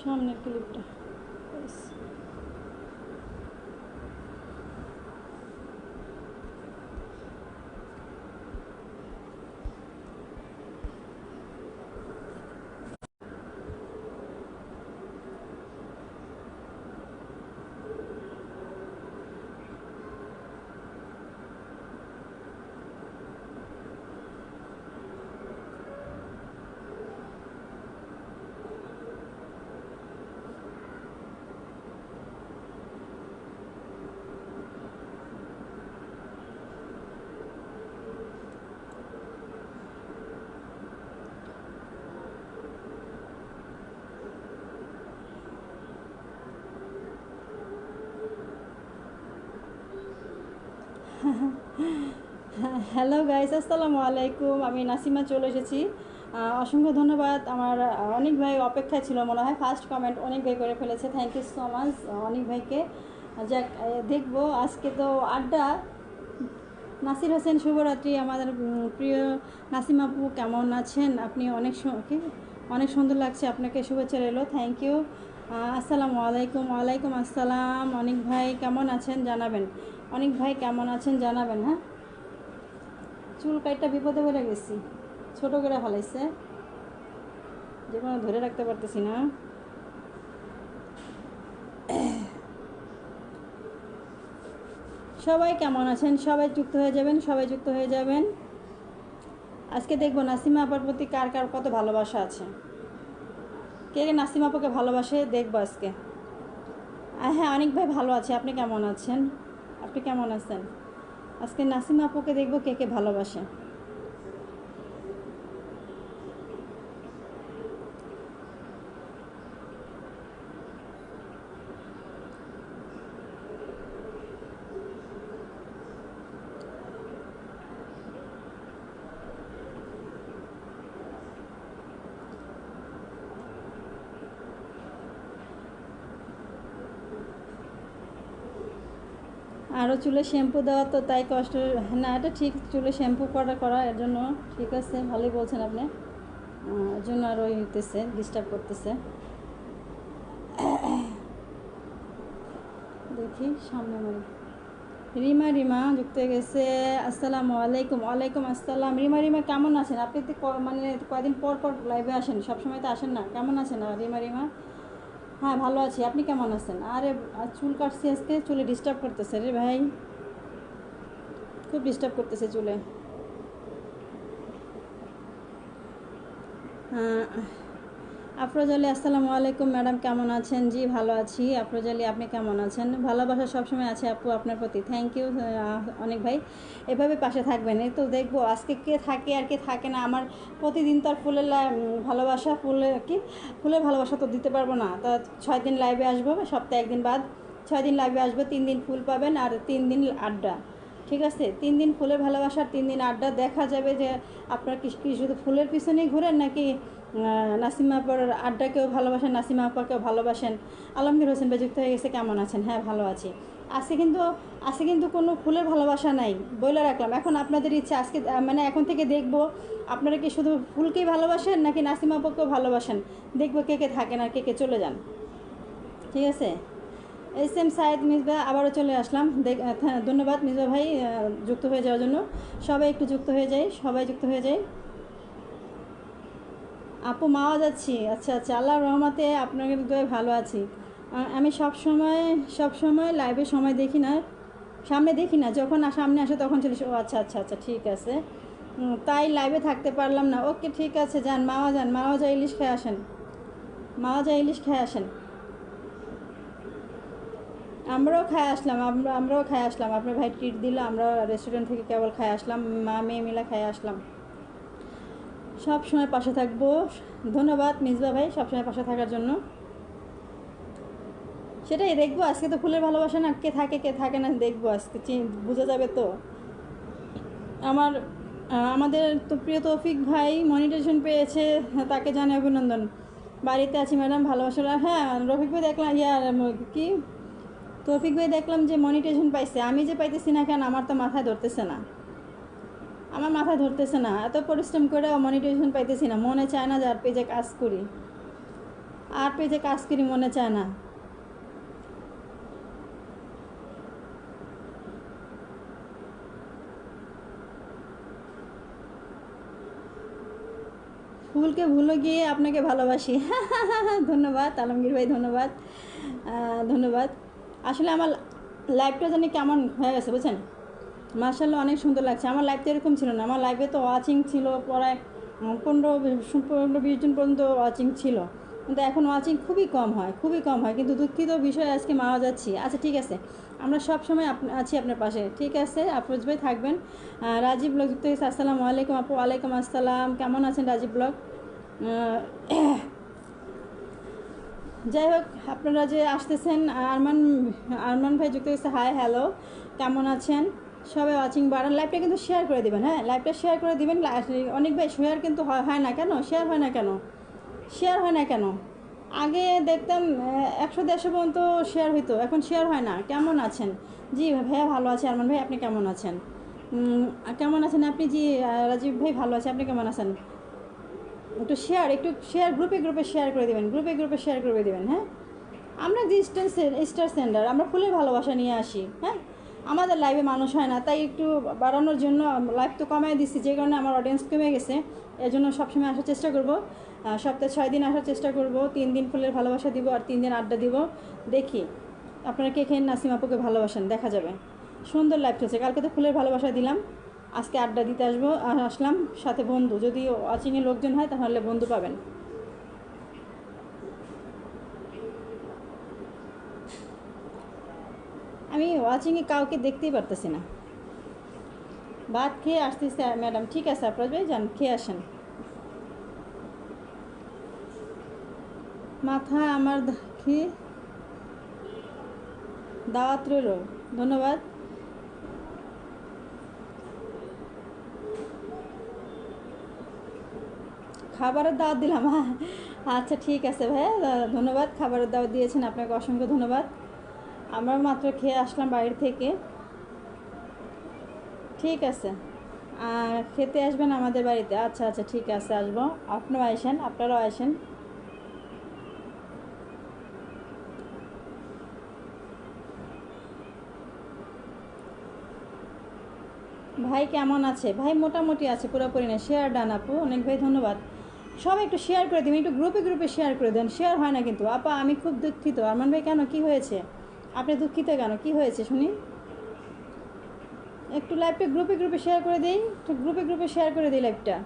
সামনের ক্লিপটা। Hello guys, আসসালামু আলাইকুম। আমি নাসিমা চলে এসেছি। অসংখ্য ধন্যবাদ। আমার অনেক ভাই অপেক্ষায় ছিল মনে হয়। ফার্স্ট কমেন্ট অনেক ভাই করে ফেলেছে, থ্যাংক ইউ সো মাচ অনেক ভাইকে। যাক, দেখবো আজকে তো আড্ডা। নাসির হোসেন, শুভরাত্রি। আমাদের প্রিয় নাসিমা আপু কেমন আছেন আপনি? অনেক সুন্দর লাগছে আপনাকে, শুভেচ্ছা রইল, থ্যাংক ইউ। আসসালামু আলাইকুম। ওয়ালাইকুম আসসালাম। অনেক ভাই কেমন আছেন জানাবেন, অনেক ভাই কেমন আছেন জানাবেন। হ্যাঁ, চুল কাইটটা বিপদে পড়ে গেছি, ছোটো করে ফেলাইছে, যে কোনো ধরে রাখতে পারতেছি না। সবাই কেমন আছেন? সবাই যুক্ত হয়ে যাবেন, সবাই যুক্ত হয়ে যাবেন। আজকে দেখবো নাসিমা আপার প্রতি কার কার কত ভালোবাসা আছে, কে কে নাসিমা আপাকে ভালোবাসে দেখবো আজকে। হ্যাঁ, অনেক ভাই ভালো আছে। আপনি কেমন আছেন? আপনি কেমন আছেন? আজকে নাসিমা আপুকে দেখবো কে কে ভালোবাসে। আরও চুলে শ্যাম্পু দেওয়া তো তাই কষ্ট না, এটা ঠিক। চুলে শ্যাম্পু করা এর জন্য ঠিক আছে, ভালোই বলছেন আপনি। এর জন্য আরও হইতেছে, ডিস্টার্ব করতেছে। দেখি সামনে মারি। রিমা যুক্ত হয়ে গেছে। আসসালামু আলাইকুম। ওয়ালাইকুম আসসালাম। রিমা কেমন আছেন আপনি? তো মানে কয়দিন পর পর লাইভে আসেন, সবসময় তো আসেন না। কেমন আছেন রিমা? হ্যাঁ, ভালো আছি। আপনি কেমন আছেন? আরে চুল কাটছি আজকে, চুলে ডিস্টার্ব করতেছে রে ভাই, খুব ডিস্টার্ব করতেছে চুলে। আফরোজ আলী, আসসালামু আলাইকুম। ম্যাডাম কেমন আছেন? জি ভালো আছি। আফরোজ আলী, আপনি কেমন আছেন? ভালোবাসা সবসময় আছে আপু আপনার প্রতি, থ্যাংক ইউ অনেক ভাই। এভাবে পাশে থাকবেন। এই তো দেখবো আজকে কে থাকে আর কে থাকে না। আমার প্রতিদিন তো আর ভালোবাসা, ফুলের ভালোবাসা তো দিতে পারবো না। তা 6 দিন লাইভে আসবো, সপ্তাহে 1 দিন বাদ 6 দিন লাইভে আসবো। 3 দিন ফুল পাবেন আর 3 দিন আড্ডা, ঠিক আছে? 3 দিন ফুলের ভালোবাসার 3 দিন আড্ডা। দেখা যাবে যে আপনার কি শুধু ফুলের পিছনেই ঘুরেন নাকি নাসিমা আপার আড্ডাকেও ভালোবাসেন, নাসিমা আপাকেও ভালোবাসেন। আলমগীর হোসেন ভাই যুক্ত হয়ে গেছে, কেমন আছেন? হ্যাঁ, ভালো আছি। আজকে কিন্তু কোনো ফুলের ভালোবাসা নাই, বলে রাখলাম। এখন আপনাদের ইচ্ছা, আজকে মানে এখন থেকে দেখবো আপনারা কি শুধু ফুলকেই ভালোবাসেন নাকি নাসিমা আপাকেও ভালোবাসেন। দেখবো কে কে থাকেন আর কে কে চলে যান, ঠিক আছে? এম সাইদ মিসবা, আবারও চলে আসলাম। ধন্যবাদ মিসবা ভাই যুক্ত হয়ে যাওয়ার জন্য। সবাই একটু যুক্ত হয়ে যাই, সবাই যুক্ত হয়ে যাই। আপু মাওয়া যাচ্ছি, আচ্ছা আচ্ছা, আল্লাহর রহমতে আপনাকে দোয়ায় ভালো আছি। আমি সব সময় লাইভে সময় দেখি না, সামনে দেখি না, যখন সামনে আসে তখন চলে। ও আচ্ছা আচ্ছা আচ্ছা, ঠিক আছে। তাই লাইভে থাকতে পারলাম না। ওকে, ঠিক আছে, যান মাওয়া যা ইলিশ খেয়ে আসেন, ইলিশ খেয়ে আসেন। আমরাও খাই আসলাম। আপনার ভাই ট্রিট দিল, আমরা রেস্টুরেন্ট থেকে কেবল খাই আসলাম, মা মেয়ে মিলা খাই আসলাম। সব সময় পাশে থাকবো। ধন্যবাদ মিসবা ভাই সবসময় পাশে থাকার জন্য। সেটাই দেখবো আজকে। তো ফুলের ভালোবাসা না, কে থাকে কে থাকে না দেখবো আজকে, বোঝা যাবে তো। আমাদের তো প্রিয় তৌফিক ভাই মনিটাইজেশন পেয়েছে, তাকে জানাই অভিনন্দন। বাড়িতে আছি ম্যাডাম, ভালোবাসা। হ্যাঁ, রফিক ভাই দেখলাম, কি তৌফিক ভাই দেখলাম যে মনিটাইজেশন পাইছে। আমি যে পাইতেছি না কেন, আমার তো মাথায় ধরতেছে না, এত পরিশ্রম করে মনিটাইজেশন পাইতেছি না। মনে চায় না যার পেজে কাজ করি। আর পেজে কাজ করি মনে চায় না। ফুলকে ভুলে গিয়ে আপনাকে ভালোবাসি। ধন্যবাদ আলমগীর ভাই, ধন্যবাদ। ধন্যবাদ। আসলে আমার লাইফটা জানি কেমন হয়ে গেছে বুঝছেন, মার্শাল্লাহ অনেক সুন্দর লাগছে। আমার লাইফটা এরকম ছিল না, আমার লাইফে তো ওয়াচিং ছিল প্রায় 15-20 জন পর্যন্ত ওয়াচিং ছিল, কিন্তু এখন ওয়াচিং খুবই কম হয়, খুবই কম হয়। কিন্তু দুঃখিত বিষয় আজকে মারা যাচ্ছি। আচ্ছা ঠিক আছে, আমরা সব সময় আছি আপনার পাশে, ঠিক আছে আফরোজ ভাই থাকবেন। রাজীব ব্লগ যুক্ত হয়েছে, আসসালামু আলাইকুম আপু। ওয়ালাইকুম আসসালাম, কেমন আছেন রাজীব ব্লগ? যাই হোক, আপনারা যে আসতেছেন, আরমান আরমান ভাই যুক্ত হয়েছে, হাই হ্যালো, কেমন আছেন সবাই? ওয়াচিং বাড়ান, লাইভটা কিন্তু শেয়ার করে দেবেন, হ্যাঁ লাইভটা শেয়ার করে দেবেন। অনেক ভাই শেয়ার কিন্তু হয় না কেন, শেয়ার হয় না কেন, শেয়ার হয় না কেন? আগে দেখতাম 100-150 পর্যন্ত শেয়ার হইতো, এখন শেয়ার হয় না। কেমন আছেন? জি ভাইয়া ভালো আছে। আরমান ভাই আপনি কেমন আছেন? কেমন আছেন আপনি? জি রাজীব ভাই ভালো আছে, আপনি কেমন আছেন? একটু শেয়ার গ্রুপে গ্রুপে শেয়ার করে দেবেন, গ্রুপে গ্রুপে শেয়ার করে দেবেন, হ্যাঁ। আমরা যে স্টার সেন্ডার, আমরা ফুলের ভালোবাসা নিয়ে আসি, হ্যাঁ। আমাদের লাইভে মানুষ হয় না, তাই একটু বাড়ানোর জন্য লাইভ তো কমাই দিচ্ছি, যে কারণে আমার অডিয়েন্স কমে গেছে। এর জন্য সবসময় আসার চেষ্টা করব, সপ্তাহে 6 দিন আসার চেষ্টা করব। 3 দিন ফুলের ভালোবাসা দিব আর 3 দিন আড্ডা দিব। দেখি আপনারা কে কে নাসিম আপুকে ভালোবাসেন, দেখা যাবে। সুন্দর লাইভ চলছে, কালকে তো ফুলের ভালোবাসা দিলাম, আজকে আড্ডা দিতে আসলাম সাথে বন্ধু। যদি ওয়াচিংয়ে লোকজন হয় তাহলে বন্ধু পাবেন। আমি ওয়াচিংয়ে কাউকে দেখতেই পারতেছি না। ভাত খেয়ে আসতেছে ম্যাডাম, ঠিক আছে আপনার ভাই যান, খেয়ে আসেন। মাথা আমার খেয়ে দাওয়াত রইল, ধন্যবাদ। খাবারের দাওয়াত দিলাম, হ্যাঁ আচ্ছা ঠিক আছে ভাইয়া, ধন্যবাদ। খাবারের দাওয়াত দিয়েছেন, আপনাকে অসংখ্য ধন্যবাদ। আমরা মাত্র খেয়ে আসলাম বাইরে থেকে। ঠিক আছে, খেতে আসবেন আমাদের বাড়িতে? আচ্ছা আচ্ছা ঠিক আছে, আসবো। আপনিও আসেন, আপনারাও আসেন। ভাই কেমন আছে? ভাই মোটামুটি আছে, পুরোপুরি না। শেয়ার ডান আপু, অনেক ভাই ধন্যবাদ। সবাই একটু শেয়ার করে দিবেন, একটু গ্রুপে গ্রুপে শেয়ার করে দেন। শেয়ার হয় না কিন্তু আপা, আমি খুব দুঃখিত। আরমান ভাই কেন, কি হয়েছে? আপনি দুঃখিত কেন, কি হয়েছে শুনি? একটু লাইভটা গ্রুপে গ্রুপে শেয়ার করে দিই, একটু গ্রুপে গ্রুপে শেয়ার করে দিই লাইভটা।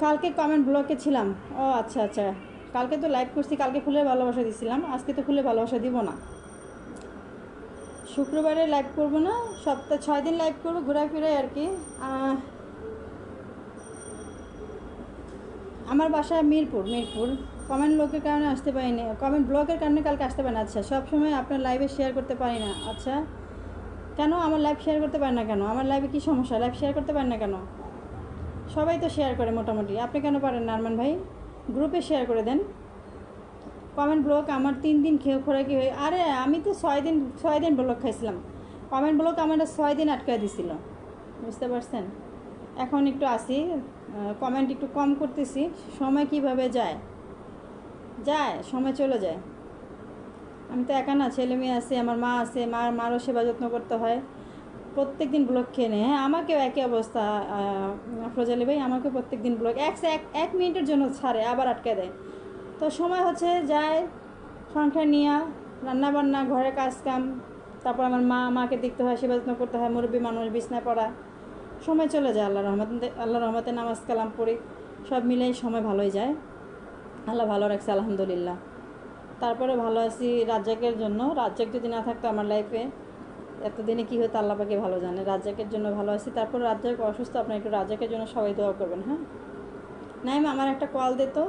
কালকে কমেন্ট ব্লকে ছিলাম, ও আচ্ছা আচ্ছা। কালকে তো লাইভ করছি, কালকে ফুলের ভালোবাসা দিছিলাম, আজকে তো ফুলের ভালোবাসা দিব না। শুক্রবারে লাইভ করবো না, সপ্তাহে 6 দিন লাইভ করবো, ঘোরাফেরাই আর কি। আমার বাসা মিরপুর। কমেন্ট ব্লকের কারণে আসতে পারিনি, কমেন্ট ব্লকের কারণে কালকে আসতে পারি না। আচ্ছা, সব সময় আপনার লাইভে শেয়ার করতে পারি না। আচ্ছা, কেন আমার লাইভ শেয়ার করতে পারেন না কেন? আমার লাইভে কী সমস্যা? লাইভ শেয়ার করতে পারেন না কেন? সবাই তো শেয়ার করে মোটামুটি, আপনি কেন পারেন না আরমান ভাই? গ্রুপে শেয়ার করে দেন। কমেন্ট ব্লক আমার 3 দিন খোরাকি হয়ে, আরে আমি তো 6 দিন ব্লক খাইছিলাম। কমেন্ট ব্লক আমার 6 দিন আটকায় দিছিল, বুঝতে পারছেন? এখন একটু আসি, কমেন্ট একটু কম করতেছি। সময় কিভাবে যায়, সময় চলে যায়। আমি তো একা না, ছেলে মেয়ে আছে, আমার মা আছে, মারও সেবা যত্ন করতে হয়। প্রত্যেক দিন ব্লক খেয়ে নেয়, হ্যাঁ আমাকেও একই অবস্থা। ফজলি ভাই আমাকেও প্রত্যেক দিন ব্লক, এক মিনিটের জন্য ছাড়ে, আবার আটকে দেয়। তো সময় হচ্ছে যায়, সংসার নিয়ে রান্নাবান্না, ঘরে কাজ কাম, তারপর আমার মাকে দেখতে হয়, সেবা যত্ন করতে হয়, মুরব্বী মানুষ, বিছনায় পড়া, সময় চলে যায়। আল্লাহ রহমতে নামাজ কালাম পড়ি, সব মিলেই সময় ভালোই যায়। আল্লাহ ভালো রাখছে আলহামদুলিল্লাহ। তারপরে ভালো আছি রাজ্জাকের জন্য। রাজ্জাক যদি না থাকতো আমার লাইফে, এতদিনে কী হতো আল্লাহ পাকে ভালো জানে। রাজ্জাকের জন্য ভালো আছি। তারপর রাজ্জাক অসুস্থ, আপনার একটু রাজ্জাকের জন্য সবাই দোয়া করবেন, হ্যাঁ। নাইম আমার একটা কল দে তো।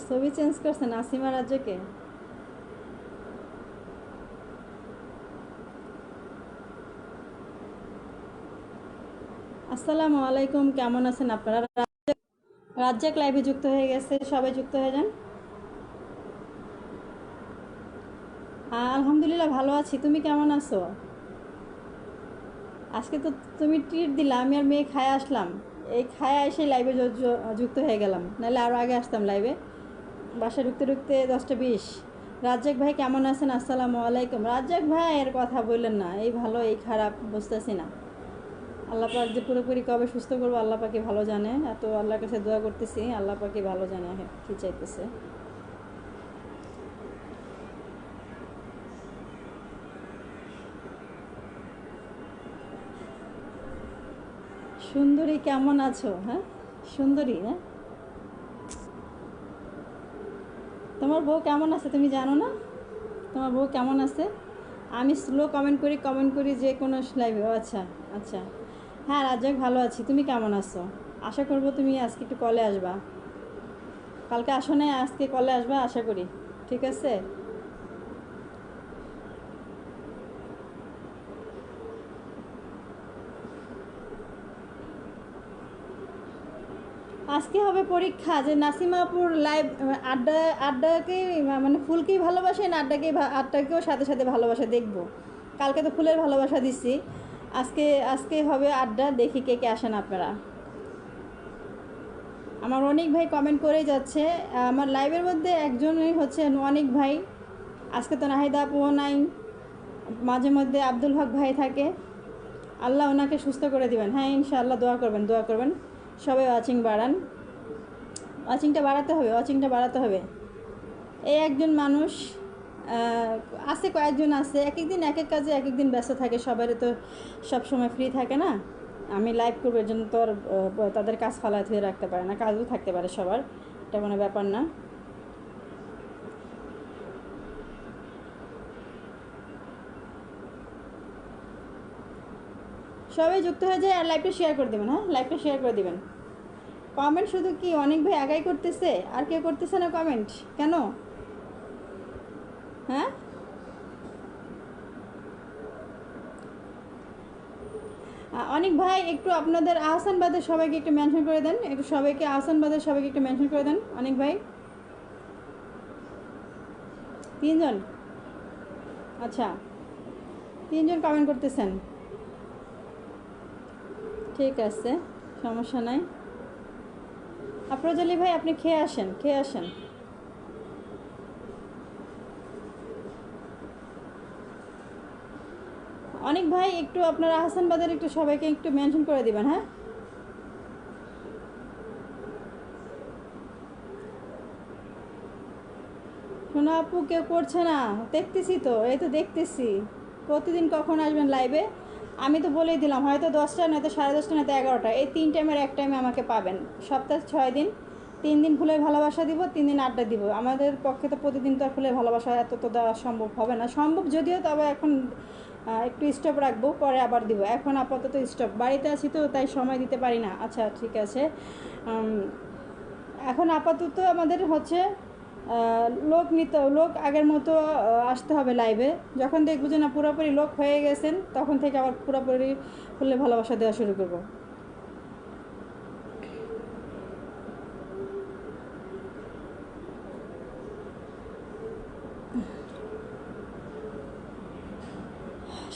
ছবি চেঞ্জ করছে নাসিমা রাজ্যকে। আসসালামু আলাইকুম, কেমন আছেন আপনারা? রাজ্জাক লাইভে যুক্ত হয়ে গেছে, সবাই যুক্ত হয়ে যান। আলহামদুলিল্লাহ ভালো আছি, তুমি কেমন আছো? আজকে তো তুমি ট্রিট দিলা, আমি আর মেয়ে খায় আসলাম। এই খায় এসে লাইভে যুক্ত হয়ে গেলাম, নাহলে আরও আগে আসতাম লাইভে। বাসা ঢুকতে ঢুকতে 10টা 20। রাজ্জাক ভাই কেমন আছেন? আসসালামু আলাইকুম। রাজ্জাক ভাই এর কথা বললেন না, এই ভালো এই খারাপ বুঝতেছি না। আল্লাহ পাক যে পুরোপুরি কবে সুস্থ করবো আল্লাহ পাকে ভালো জানে। এত আল্লাহর কাছে দোয়া করতেছি, আল্লাহ পাকে ভালো জানে কী চাইতেছে। সুন্দরী কেমন আছো? হ্যাঁ সুন্দরী, হ্যাঁ তোমার বউ কেমন আছে তুমি জানো না? তোমার বউ কেমন আছে? আমি স্লো কমেন্ট করি যে কোনো লাইভে। আচ্ছা আচ্ছা, হ্যাঁ রাজ্জাক ভালো আছি, তুমি কেমন আছো? আশা করবো তুমি আজকে একটু কলে আসবা। কালকে আসো না, আজকে কলে আসবা আশা করি, ঠিক আছে? আজকে হবে পরীক্ষা, যে নাসিমাপুর লাইভ আড্ডাকে মানে ফুলকেই ভালোবাসেন, আড্ডাকেও সাথে সাথে ভালোবাসা দেখবো। কালকে তো ফুলের ভালোবাসা দিচ্ছি, আজকে আজকে হবে আড্ডা, দেখি কে কে আসেন আপনারা। আমার অনেক ভাই কমেন্ট করেই যাচ্ছে। আমার লাইভের মধ্যে একজনই হচ্ছে অনেক ভাই। আজকে তো নাহিদা আপুও নাই, মাঝে মধ্যে আব্দুল হক ভাই থাকে। আল্লাহ ওনাকে সুস্থ করে দিবেন। হ্যাঁ ইনশাআল্লাহ, দোয়া করবেন দোয়া করবেন। সবাই ওয়াচিং বাড়ান, ওয়াচিংটা বাড়াতে হবে। এই একজন মানুষ আছে, কয়েকজন আছে এক এক দিন এক এক কাজে এক এক দিন ব্যস্ত থাকে, সবারই তো সব সময় ফ্রি থাকে না। আমি লাইভ করবো এর জন্য তো আর তাদের কাজ ফালায় ধুয়ে রাখতে পারে না, কাজও থাকতে পারে সবার, এটা কোনো ব্যাপার না। সবাই যুক্ত হয়ে যায় আর লাইভটা শেয়ার করে দেবেন। হ্যাঁ লাইভটা শেয়ার করে দেবেন। কমেন্ট শুধু কি অনেক ভাই একাই করতেছে, আর কেউ করতেছে না কমেন্ট কেন? হ্যাঁ অনেক ভাই একটু আপনাদের আহসানবাদের সবাইকে একটু মেনশন করে দেন, একটু সবাইকে আহসানবাদের সবাইকে একটু মেনশন করে দেন অনেক ভাই। 3জন, আচ্ছা 3জন কমেন্ট করতেছেন, ঠিক আছে সমস্যা নাই। আফরোজ আলী ভাই আপনি খেয়ে আসেন, খেয়ে আসেন। অনেক ভাই একটু আপনারা আহসানবাদের একটু সবাইকে একটু মেনশন করে দিবেন। হ্যাঁ শোনো আপু কেউ করছে না, দেখতেছি তো, এই তো দেখতেছি। প্রতিদিন কখন আসবেন লাইভে? আমি তো বলেই দিলাম, হয়তো 10টা, নয়তো 10:30, নয়তো 11টা, এই 3 টাইমের এক টাইমে আমাকে পাবেন। সপ্তাহে 6 দিন, 3 দিন ফুলের ভালোবাসা দিব, 3 দিন আড্ডা দিব। আমাদের পক্ষে তো প্রতিদিন তো আর ফুলের ভালোবাসা এত তো দেওয়া সম্ভব হবে না, সম্ভব যদিও, তবে এখন একটু স্টপ রাখবো, পরে আবার দিব। এখন আপাতত স্টপ, বাড়িতে আছি তো তাই সময় দিতে পারি না। আচ্ছা ঠিক আছে, এখন আপাতত আমাদের হচ্ছে লোক আগের মতো আসতে হবে লাইভে। যখন দেখবো যে না পুরোপুরি লোক হয়ে গেছেন, তখন থেকে আবার পুরোপুরি ফুলে ভালোবাসা দেওয়া শুরু করব।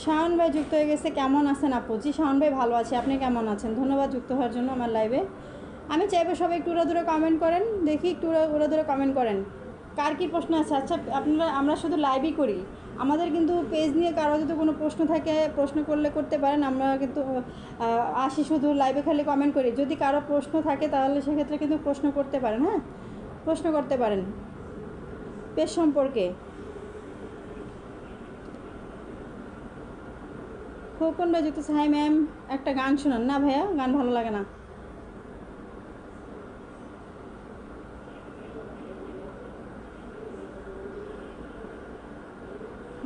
শাওন ভাই যুক্ত হয়ে গেছে, কেমন আছেন আপু? জি শাওন ভাই ভালো আছে, আপনি কেমন আছেন? ধন্যবাদ যুক্ত হওয়ার জন্য আমার লাইভে। আমি চাইবো সবাই একটু উড়াদুরে কমেন্ট করেন, দেখি একটু উড়াদুরে কমেন্ট করেন কার কী প্রশ্ন আছে। আচ্ছা আমরা শুধু লাইভই করি, আমাদের কিন্তু পেজ নিয়ে কারো যদি কোনো প্রশ্ন থাকে প্রশ্ন করতে পারেন। আমরা কিন্তু আসি শুধু লাইভে খালি কমেন্ট করি। যদি কারো প্রশ্ন থাকে তাহলে সেক্ষেত্রে কিন্তু প্রশ্ন করতে পারেন। হ্যাঁ প্রশ্ন করতে পারেন পেজ সম্পর্কে। খোকন ভাই যুক্ত, হাই ম্যাম, একটা গান শোনান। না ভাইয়া গান ভালো লাগে না।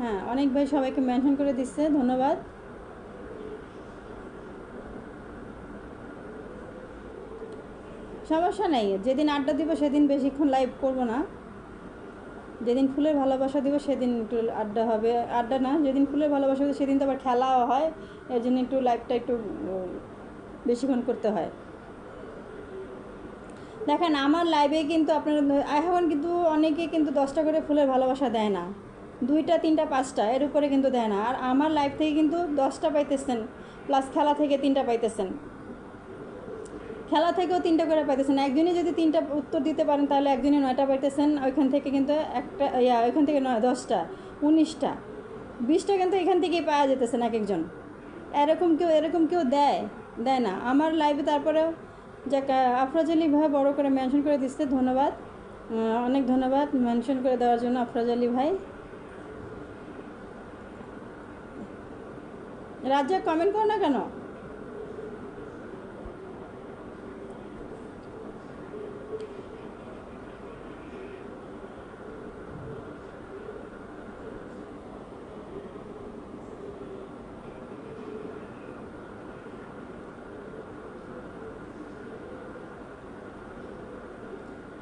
হ্যাঁ অনেক ভাই সবাইকে মেনশন করে দিচ্ছে, ধন্যবাদ। সমস্যা নেই, যেদিন আড্ডা দিব সেদিন বেশিক্ষণ লাইভ করব না, যেদিন ফুলের ভালোবাসা দিব সেদিন একটু আড্ডা হবে, আড্ডা না, যেদিন ফুলের ভালোবাসা হবে সেদিন তো আবার খেলাও হয়, এর জন্য একটু লাইভটা একটু বেশিক্ষণ করতে হয়। দেখেন আমার লাইভে কিন্তু আপনারা এখন কিন্তু অনেকে কিন্তু 10টা করে ফুলের ভালোবাসা দেয় না, 2টা 3টা 5টা এর উপরে কিন্তু দেয় না। আর আমার লাইভ থেকে কিন্তু 10টা পাইতেছেন, প্লাস খেলা থেকে 3টা পাইতেছেন, খেলা থেকেও 3টা করে পাইতেছেন। একজনই যদি 3টা উত্তর দিতে পারেন তাহলে একজনই 9টা পাইতেছেন, ওইখান থেকে কিন্তু একটা ওইখান থেকে 10টা 19টা 20টা কিন্তু এখান থেকেই পাওয়া যেতেছেন এক একজন। এরকম কেউ দেয় না আমার লাইভে। তারপরেও যাক, আফরোজ আলী ভাই বড় করে মেনশন করে দিচ্ছে, ধন্যবাদ, অনেক ধন্যবাদ মেনশন করে দেওয়ার জন্য আফরোজ আলী ভাই। রাজ্জাক কমেন্ট করো না কেন?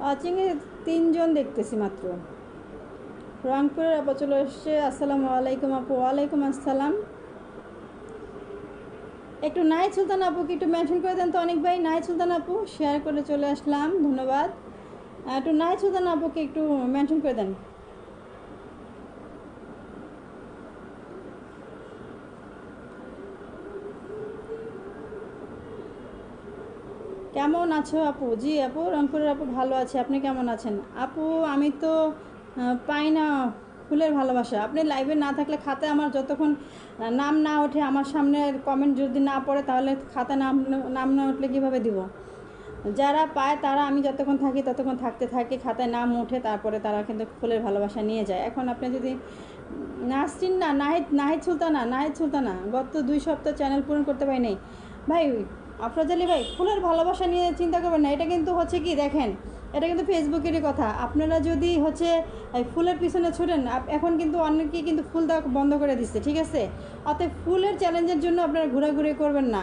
ওয়াচিংয়ে 3 জন দেখতেছি মাত্র। রংপুরের আপু চলে এসছে, আসসালামু আলাইকুম আপু। ওয়ালাইকুম আসসালাম। একটু নাহিদ সুলতান আপুকে একটু মেনশন করে দেন তো অনেক ভাই। নাহিদ সুলতান আপু শেয়ার করে চলে আসলাম, ধন্যবাদ। একটু নাহিদ সুলতান আপুকে একটু মেনশন করে দেন। কেমন আছো আপু? জি আপু, রংপুরের আপু ভালো আছে, আপনি কেমন আছেন আপু? আমি তো পাই না ফুলের ভালোবাসা। আপনি লাইভে না থাকলে খাতায় আমার যতক্ষণ নাম না ওঠে, আমার সামনে কমেন্ট যদি না পড়ে, তাহলে খাতায় নাম না উঠলে কীভাবে দিব? যারা পায় তারা আমি যতক্ষণ থাকি ততক্ষণ থাকতে থাকে, খাতায় নাম ওঠে, তারপরে তারা কিন্তু ফুলের ভালোবাসা নিয়ে যায়। এখন আপনি যদি নাসরিন না, নাহিদ সুলতানা গত 2 সপ্তাহ চ্যানেল পূরণ করতে পারি নাই ভাই। আফরোজ আলী ভাই, ফুলের ভালোবাসা নিয়ে চিন্তা করবেন না, এটা কিন্তু হচ্ছে কি দেখেন, এটা কিন্তু ফেসবুকেরই কথা। আপনারা যদি হচ্ছে ফুলের পিছনে ছুটেন, এখন কিন্তু অনেকেই কিন্তু ফুল দেওয়া বন্ধ করে দিচ্ছে, ঠিক আছে? অতএব ফুলের চ্যালেঞ্জের জন্য আপনারা ঘোরাঘুরি করবেন না।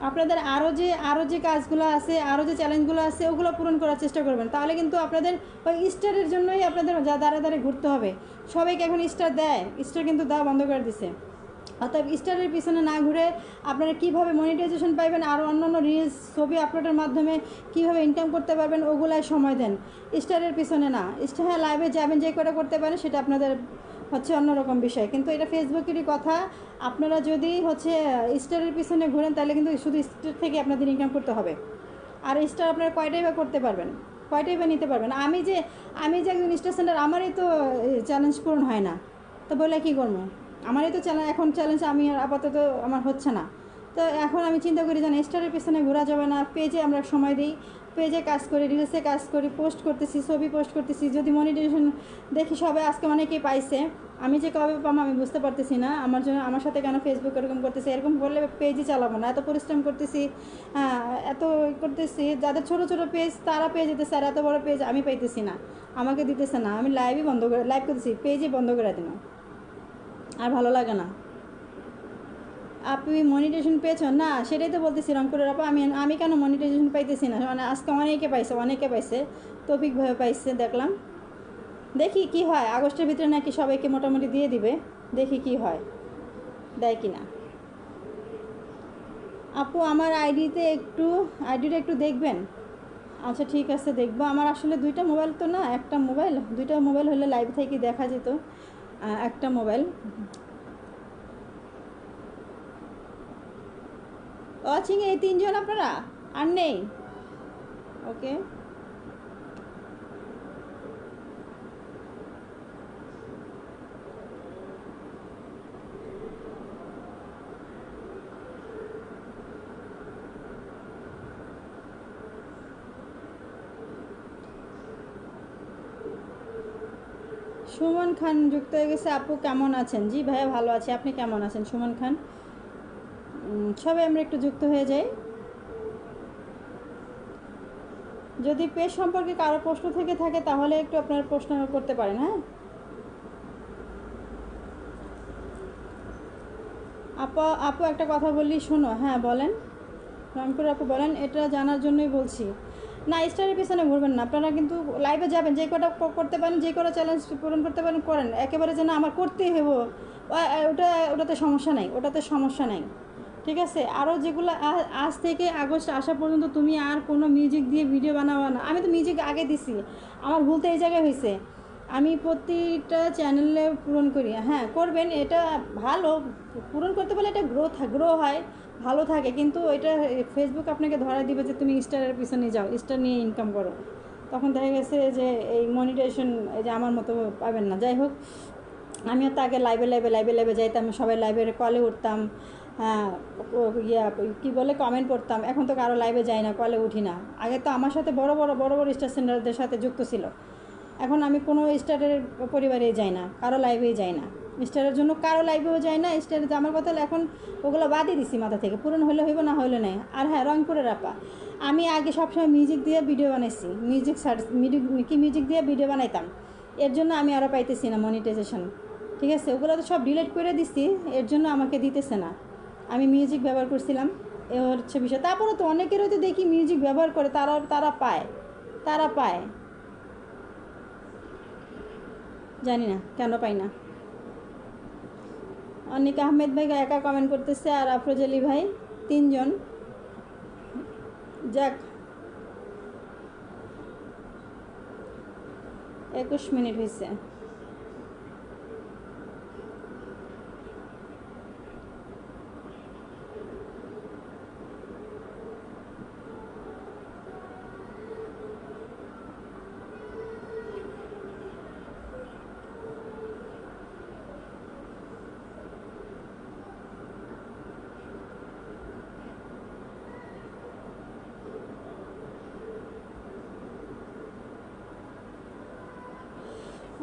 আপনাদের আরও যে কাজগুলো আছে, আরও যে চ্যালেঞ্জগুলো আছে, ওগুলো পূরণ করার চেষ্টা করবেন। তাহলে কিন্তু আপনাদের ওই স্টারের জন্যই আপনাদের দাঁড়ে ঘুরতে হবে। সবাইকে এখন স্টার দেয়, স্টার কিন্তু দেওয়া বন্ধ করে দিছে। অর্থাৎ স্টারের পিছনে না ঘুরে আপনারা কীভাবে মনিটাইজেশন পাইবেন, আর অন্যান্য রিলস ছবি আপলোডের মাধ্যমে কীভাবে ইনকাম করতে পারবেন, ওগুলাই সময় দেন, স্টারের পিছনে না। স্টার হ্যাঁ লাইভে যাবেন, যে করে করতে পারেন, সেটা আপনাদের হচ্ছে অন্যরকম বিষয়, কিন্তু এটা ফেসবুকেরই কথা। আপনারা যদি হচ্ছে স্টারের পিছনে ঘুরেন, তাহলে কিন্তু শুধু স্টার থেকে আপনাদের ইনকাম করতে হবে। আর স্টার আপনারা কয়টাই বা করতে পারবেন, কয়টাই বা নিতে পারবেন? আমি যে একজন স্টার সেন্টার, আমারই তো চ্যালেঞ্জ পূরণ হয় না, তো বলে কী করবো? আমারই তো চ্যালেঞ্জ আমি আর আপাতত আমার হচ্ছে না। তো এখন আমি চিন্তা করি যেন স্টারের পেছনে ঘোরা যাবে না, পেজে আমরা সময় দিই, পেজে কাজ করি, রিলসে কাজ করি, পোস্ট করতেছি, ছবি পোস্ট করতেছি। যদি মনিটাইজেশন দেখি সবাই আজকে অনেকেই পাইছে, আমি যে কবে পাবো আমি বুঝতে পারতেছি না। আমার সাথে কেন ফেসবুক এরকম করতেছে? এরকম করলে পেজই চালাবো না। এত পরিশ্রম করতেছি, এত করতেছি, যাদের ছোটো ছোটো পেজ তারা পেয়ে যেতেছে, আর এত বড় পেজ আমি পাইতেছি না, আমাকে দিতেছে না। আমি লাইভ করতেছি, পেজই বন্ধ করে দিলাম, আর ভালো লাগে না। আপনি মনিটাইজেশন পেয়েছো না? সেটাই তো বলতেছি রংপুরের আপা, আমি কেন মনিটাইজেশন পাইতেছি না? মানে আজকে অনেকে পাইছে, টপিক ভাবে পাইছে দেখলাম। দেখি কি হয়, আগস্টের ভিতরে নাকি সবাইকে মোটামুটি দিয়ে দিবে, দেখি কি হয়, দেয় কি না। আপু আমার আইডিটা একটু দেখবেন। আচ্ছা ঠিক আছে, দেখবো। আমার আসলে 2টা মোবাইল তো না, একটা মোবাইল, 2টা মোবাইল হলে লাইভ থেকে দেখা যেত, একটা মোবাইল। ওয়াচিংয়ে এই 3 জন আপনারা, আর নেই? ওকে, সুমন খান যুক্ত হয়ে গেছে। আপু কেমন আছেন? জি ভাইয়া ভালো আছি, আপনি কেমন আছেন সুমন খান? সবাই আমরা একটু যুক্ত হয়ে যাই। যদি পেজ সম্পর্কে কারো প্রশ্ন থেকে থাকে তাহলে একটু আপনারা প্রশ্ন করতে পারেন। হ্যাঁ আপু একটা কথা বললি শোনো। হ্যাঁ বলেন রংপুর আপু, বলেন। এটা জানার জন্যই বলছি, না, স্টারের পিছনে ঘুরবেন না। আপনারা কিন্তু লাইভে যাবেন, যে কটা করতে পারেন, যে কটা চ্যালেঞ্জ পূরণ করতে পারেন করেন। একেবারে যেন আমার করতেই হইব ওটাতে সমস্যা নাই, ওটাতে সমস্যা নাই, ঠিক আছে। আরও যেগুলো আজ থেকে আগস্ট আসা পর্যন্ত তুমি আর কোনো মিউজিক দিয়ে ভিডিও বানাবো না। আমি তো মিউজিক আগে দিছি, আমার ভুল তো এই জায়গায় হয়েছে। আমি প্রতিটা চ্যানেলে পূরণ করি। হ্যাঁ করবেন, এটা ভালো, পূরণ করতে পারলে এটা গ্রো হয়, ভালো থাকে। কিন্তু এটা ফেসবুক আপনাকে ধরা দিবে যে তুমি স্টারের পিছনে যাও, স্টার নিয়ে ইনকাম করো, তখন দেখা গেছে যে এই মনিটাইজেশন এই যে আমার মতো পাবেন না। যাই হোক, আমিও তো আগে লাইভে যাইতাম, সবাই লাইভের কলে উঠতাম, হ্যাঁ ইয়া কী বলে কমেন্ট করতাম। এখন তো কারো লাইভে যাই না, কলে উঠি না। আগে তো আমার সাথে বড় বড় স্টার সেন্টারদের সাথে যুক্ত ছিল। এখন আমি কোনো স্টারের পরিবারেই যাই না, কারো লাইভেই যাই না, স্টারের জন্য কারো লাইভেও যাই না। স্টারে আমার কথা এখন ওগুলো বাদই দিছি মাথা থেকে, পূরণ হলে হইব, না হলে নাই। আর হ্যাঁ, রংপুরের আপা, আমি আগে সবসময় মিউজিক দিয়ে ভিডিও বানাইছি, মিউজিক দিয়ে ভিডিও বানাইতাম। এর জন্য আমি আরও পাইতেছি না মনিটাইজেশন, ঠিক আছে। ওগুলো তো সব ডিলিট করে দিছি, এর জন্য আমাকে দিতেছে না। আমি মিউজিক ব্যবহার করছিলাম, এ হচ্ছে বিষয়। তারপরে তো অনেকেরও তো দেখি মিউজিক ব্যবহার করে, তারা পায়, জানি না কেন পাই না। অনিক আহমেদ ভাই একা কমেন্ট করতেছে, আর আফরোজ আলী ভাই, 3 জন। যাক, 21 মিনিট হয়েছে।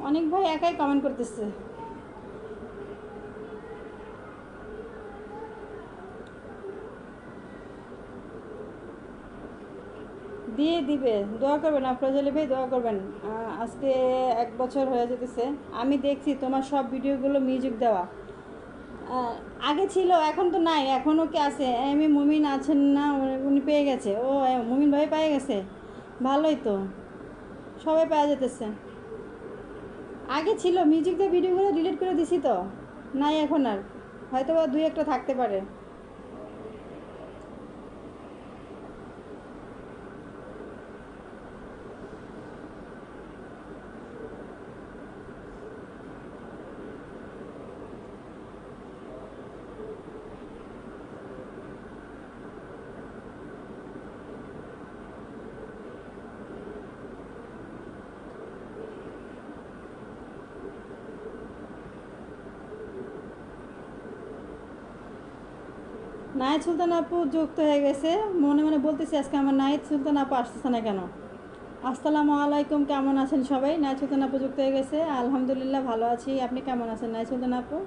অনেক ভাই একাই কমেন্ট করতেছে। দিয়ে দিবে, দোয়া করবেন আফরোজ আলী ভাই, দোয়া করবেন। আজকে 1 বছর হয়ে যেতেছে, আমি দেখছি তোমার সব ভিডিওগুলো মিউজিক দেওয়া। আগে ছিল, এখন তো নাই। এখনও কি আছে? এম এ মুমিন আছেন না, উনি পেয়ে গেছে। ও মুমিন ভাই পেয়ে গেছে, ভালোই তো, সবাই পাওয়া যেতেছে। আগে ছিল, মিউজিক দিয়ে ভিডিওগুলো ডিলিট করে দিছি তো, নাই এখন আর, হয়তো বা 2-1টা থাকতে পারে। নাহিদ সুলতান আপু যুক্ত হয়ে গেছে, মনে মনে বলতেছি আজকে আমার নাহিদ সুলতান আপু আসতেছে না কেন। আসসালামু আলাইকুম, কেমন আছেন সবাই? নাহিদ সুলতান আপু যুক্ত হয়ে গেছে, আলহামদুলিল্লাহ ভালো আছি। আপনি কেমন আছেন নাহিদ সুলতান আপু?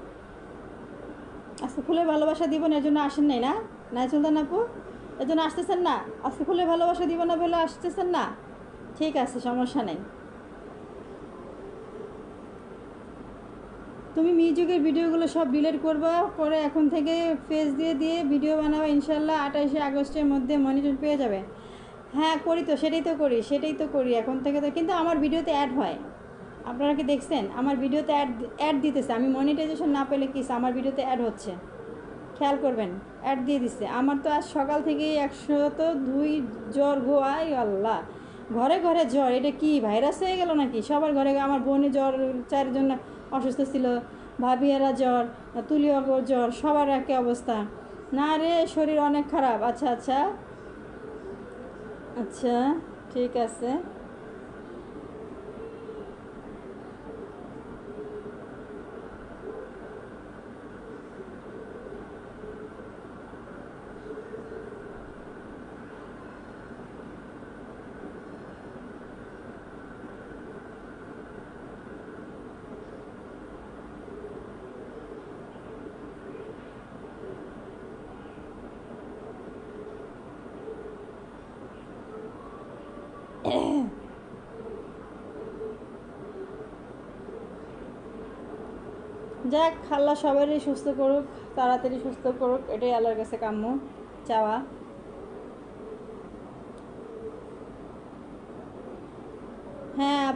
আজকে ফুলের ভালোবাসা দিব না, এর জন্য আসেন নাই না নাহিদ সুলতান আপু? এর জন্য আসতেছেন না? আজকে ফুলের ভালোবাসা দিব না বলে আসতেছেন না? ঠিক আছে, সমস্যা নেই। তুমি মিউজিকের ভিডিওগুলো সব ডিলিট করবা, করে এখন থেকে ফেস দিয়ে দিয়ে ভিডিও বানাবা। ইনশাল্লাহ 28শে আগস্টের মধ্যে মনিটর পেয়ে যাবে। হ্যাঁ করি তো, সেটাই তো করি এখন থেকে তো। কিন্তু আমার ভিডিওতে অ্যাড হয়, আপনারা কি দেখছেন? আমার ভিডিওতে অ্যাড দিতেছে। আমি মনিটাইজেশন না পেলে কি, আমার ভিডিওতে অ্যাড হচ্ছে, খেয়াল করবেন, অ্যাড দিয়ে দিচ্ছে। আমার তো আজ সকাল থেকেই 102 জ্বর গোয়াই আল্লাহ, ঘরে ঘরে জ্বর। এটা কি ভাইরাস হয়ে গেল নাকি? সবার ঘরে, আমার বোনে জ্বর, 4জন অসুস্থ ছিল, ভাবিয়ারা জ্বর, তুলিও জ্বর, সবার একই অবস্থা। না রে, শরীর অনেক খারাপ। আচ্ছা আচ্ছা আচ্ছা, ঠিক আছে। যাক, আল্লাহ সবারই সুস্থ করুক, তাড়াতাড়ি সুস্থ করুক, এটাই আল্লাহর কাছে কাম্য চাওয়া।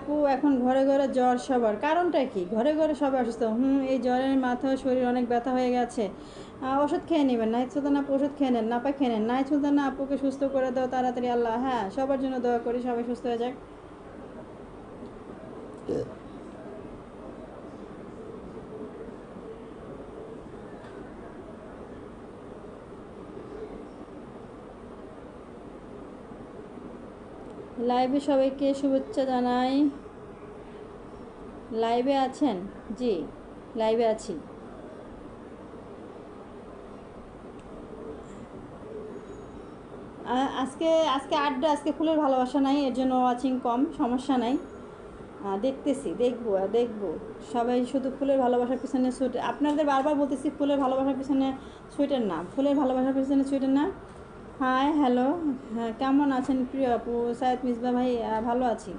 আপু এখন ঘরে ঘরে জ্বর সবার, কারণটা কি? ঘরে ঘরে সবাই অসুস্থ। এই জ্বরের মাথা শরীর অনেক ব্যথা হয়ে গেছে, ওষুধ খেয়ে নেবেন। নাইট সুলতানা আপু ওষুধ খেয়ে নেন, নাপা খেয়ে নেন। নাইট সুলতানা আপুকে সুস্থ করে দাও তাড়াতাড়ি আল্লাহ। হ্যাঁ, সবার জন্য দোয়া করি, সবাই সুস্থ হয়ে যাক। লাইভে সবাইকে শুভেচ্ছা জানাই। লাইভে আছেন? জি, লাইভে আছি। আজকে আজকে আড্ডা, আজকে ফুলের ভালোবাসা নাই, এর জন্য ওয়াচিং কম, সমস্যা নাই। দেখতেছি, দেখবো। সবাই শুধু ফুলের ভালোবাসার পিছনে ছুটে, আপনাদের বারবার বলতেছি ফুলের ভালোবাসার পিছনে ছুটেন না, ফুলের ভালোবাসার পিছনে ছুটেন না। হাই, হ্যালো, হ্যাঁ কেমন আছেন প্রিয় আপু? সায়েদ মিসবা ভাই, ভালো আছি।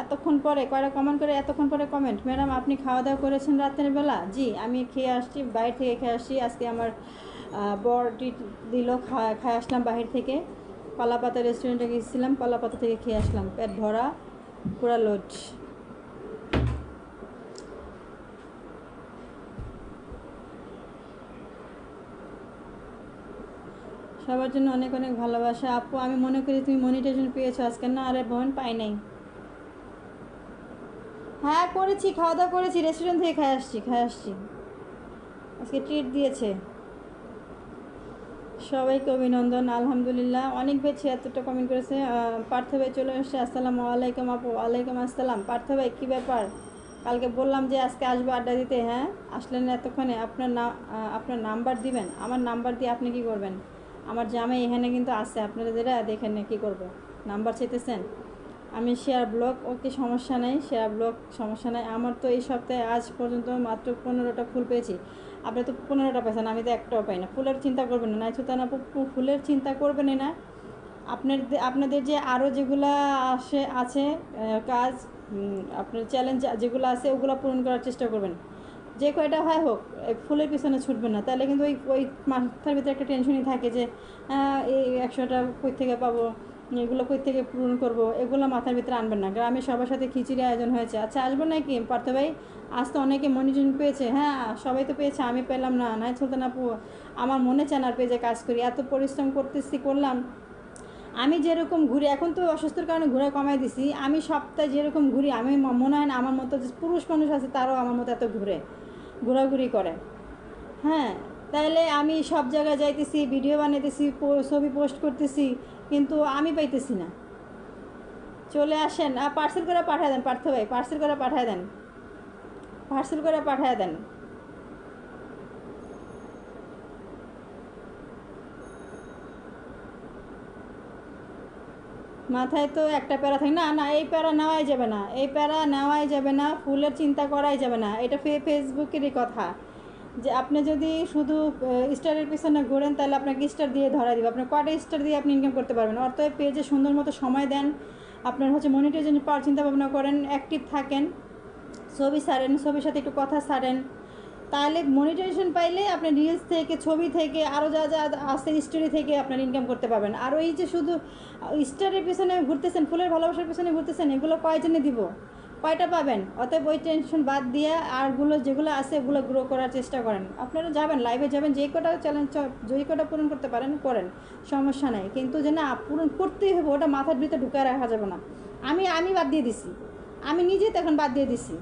এতক্ষণ পরে কয়টা কমেন্ট করে, এতক্ষণ পরে কমেন্ট। ম্যাডাম আপনি খাওয়া দাওয়া করেছেন রাতের বেলা? জি, আমি খেয়ে আসছি, বাইরে থেকে খেয়ে আসছি। আজকে আমার বর দিল, খায় আসলাম বাহির থেকে। কলাপাতা রেস্টুরেন্টে গিয়েছিলাম, কলাপাতা থেকে খেয়ে আসলাম, পেট ভরা, পুরা লোড। সবার জন্য অনেক অনেক ভালোবাসা আপু। আমি মনে করি তুমি মনিটাইজেশন পেয়েছো আজকে। না আরে বোন, পাই নাই। হ্যাঁ করেছি, খাওয়া দাওয়া করেছি, রেস্টুরেন্ট থেকে খাই আসছি। আজকে ট্রিট দিয়েছে। সবাইকে অভিনন্দন, আলহামদুলিল্লাহ। অনেক বেছে এতটা কমেন্ট করেছে। পার্থ ভাই চলে এসছে, আসসালামু আলাইকুম আপু। ওয়ালাইকুম আসসালাম। পার্থ ভাই কী ব্যাপার? কালকে বললাম যে আজকে আসবো আড্ডা দিতে, হ্যাঁ আসলেন না এতক্ষণে। আপনার নাম্বার দিবেন? আমার নাম্বার দিয়ে আপনি কি করবেন? আমার জামাই এখানে কিন্তু আছে, আপনারা যেটা দেখেন না কী করবো। নাম্বার চেতেছেন? আমি শেয়ার ব্লগ, ওকে সমস্যা নেই, শেয়ার ব্লগ সমস্যা নেই। আমার তো এই সপ্তাহে আজ পর্যন্ত মাত্র 15টা ফুল পেয়েছি। আপনি তো 15টা পেয়েছেন, আমি তো একটাও পাই না। ফুলের চিন্তা করবেন না, নাইচুতান আপু, ফুলের চিন্তা করবেনই না। আপনাদের যে আরও যেগুলো আছে কাজ, আপনার চ্যালেঞ্জ যেগুলো আছে ওগুলো পূরণ করার চেষ্টা করবেন। যে কয়টা হয় হোক, ফুলের পিছনে ছুটবেন না, তাহলে কিন্তু ওই মাথার ভিতরে একটা টেনশনই থাকে যে এই 100টা কই থেকে পাবো, এগুলো কই থেকে পূরণ করব, এগুলো মাথার ভিতরে আনবেন না। গ্রামে সবার সাথে খিচুড়ি আয়োজন হয়েছে। আচ্ছা আসবেন নাকি পার্থ ভাই? আজ তো অনেকে মনিটরিং পেয়েছে। হ্যাঁ সবাই তো পেয়েছে, আমি পেলাম না। নাই সুলতান আপু, আমার মনে চান আর পেজে কাজ করি, এত পরিশ্রম করলাম। আমি যেরকম ঘুরি, এখন তো অসুস্থর কারণে ঘোরা কমাই দিছি, আমি সপ্তাহে যেরকম ঘুরি, আমি মনে হয় না আমার মতো যে পুরুষ মানুষ আছে তারাও আমার মতো এত ঘোরাঘুরি করে। হ্যাঁ, তাইলে আমি সব জায়গায় যাইতেছি, ভিডিও বানাইতেছি, ছবি পোস্ট করতেছি, কিন্তু আমি পাইতেছি না। চলে আসেন, পার্সেল করে পাঠিয়ে দেন পার্থ ভাই, পার্সেল করে পাঠিয়ে দেন, পার্সেল করে পাঠিয়ে দেন। মাথায় তো একটা প্যারা থাকে না, না এই প্যারা নেওয়াই যাবে না, এই প্যারা নেওয়াই যাবে না, ফুলের চিন্তা করাই যাবে না। এটা ফেসবুকেরই কথা, যে আপনি যদি শুধু স্টারের পিছনে ঘোরেন তাহলে আপনাকে স্টার দিয়ে ধরা দিবে। আপনার কয়টা স্টার দিয়ে আপনি ইনকাম করতে পারবেন? অর্থাৎ পেজে সুন্দর মতো সময় দেন, আপনার মনিটাইজেশন পাওয়ার চিন্তা ভাবনা করেন, অ্যাক্টিভ থাকেন, ছবি ছাড়েন, ছবির সাথে একটু কথা ছাড়েন, তাহলে মনিটাইজেশন পাইলে আপনি রিলস থেকে, ছবি থেকে, আরও যা যা আছে স্টোরি থেকে আপনার ইনকাম করতে পারবেন। আর ওই যে শুধু স্টারের পিছনে ঘুরতেছেন, ফুলের ভালোবাসার পিছনে ঘুরতেছেন, এগুলো কয়জনে দিব, কয়টা পাবেন? অতএব ওই টেনশন বাদ দিয়ে আরগুলো যেগুলো আছে ওগুলো গ্রো করার চেষ্টা করেন। আপনারা যাবেন, লাইভে যাবেন, যে কটা চ্যালেঞ্জ, যে কটা পূরণ করতে পারেন করেন, সমস্যা নেই। কিন্তু যে না পূরণ করতেই হবে, ওটা মাথার ভিতরে ঢুকায় রাখা যাবে না। আমি বাদ দিয়ে দিছি, আমি নিজেই তো এখন বাদ দিয়ে দিছি।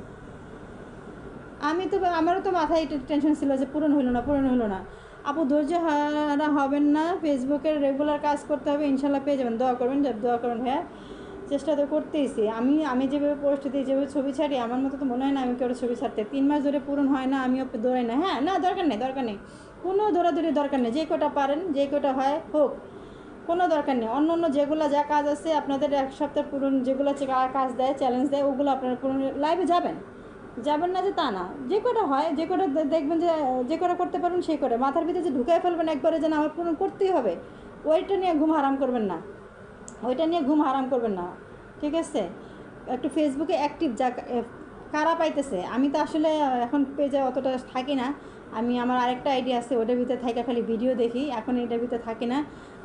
আমারও তো মাথায় টেনশন ছিল যে পূরণ হলো না। আপু ধৈর্য হারা হবেন না, ফেসবুকের রেগুলার কাজ করতে হবে, ইনশাল্লাহ পেয়ে যাবেন। দোয়া করবেন ভাইয়া, চেষ্টা তো করতেইছি। আমি যেভাবে পোস্ট দিই, যেভাবে ছবি ছাড়ি, আমার মতো তো মনে হয় না আমি কেউ ছবি ছাড়তে। 3 মাস ধরে পূরণ হয় না, আমিও দৌড়াই না। হ্যাঁ না, দরকার নেই, কোনো দৌড়াদৌড়ি দরকার নেই। যে কটা পারেন, যে কটা হয় হোক, কোনো দরকার নেই। অন্য যেগুলো যা কাজ আছে আপনাদের 1 সপ্তাহ পূরণ, যেগুলো কাজ দেয়, চ্যালেঞ্জ দেয়, ওগুলো আপনারা পূরণ লাইভে যাবেন না যে তা না। যে কটা হয়, যে কটা দেখবেন যে কটা করতে পারবেন সেই কটা মাথার ভিতরে যে ঢুকাই ফেলবেন একবারে যে আমার পূরণ করতেই হবে, ওইটা নিয়ে ঘুম হারাম করবেন না, ঠিক আছে? একটু ফেসবুকে অ্যাক্টিভ কারা পাইতেছে। আমি তো আসলে এখন পেজে অতটা থাকি না, আমি আমার আরেকটা আইডি আছে, ওটার ভিতরে থাকা খালি ভিডিও দেখি, এখন এটার ভিতরে থাকি না।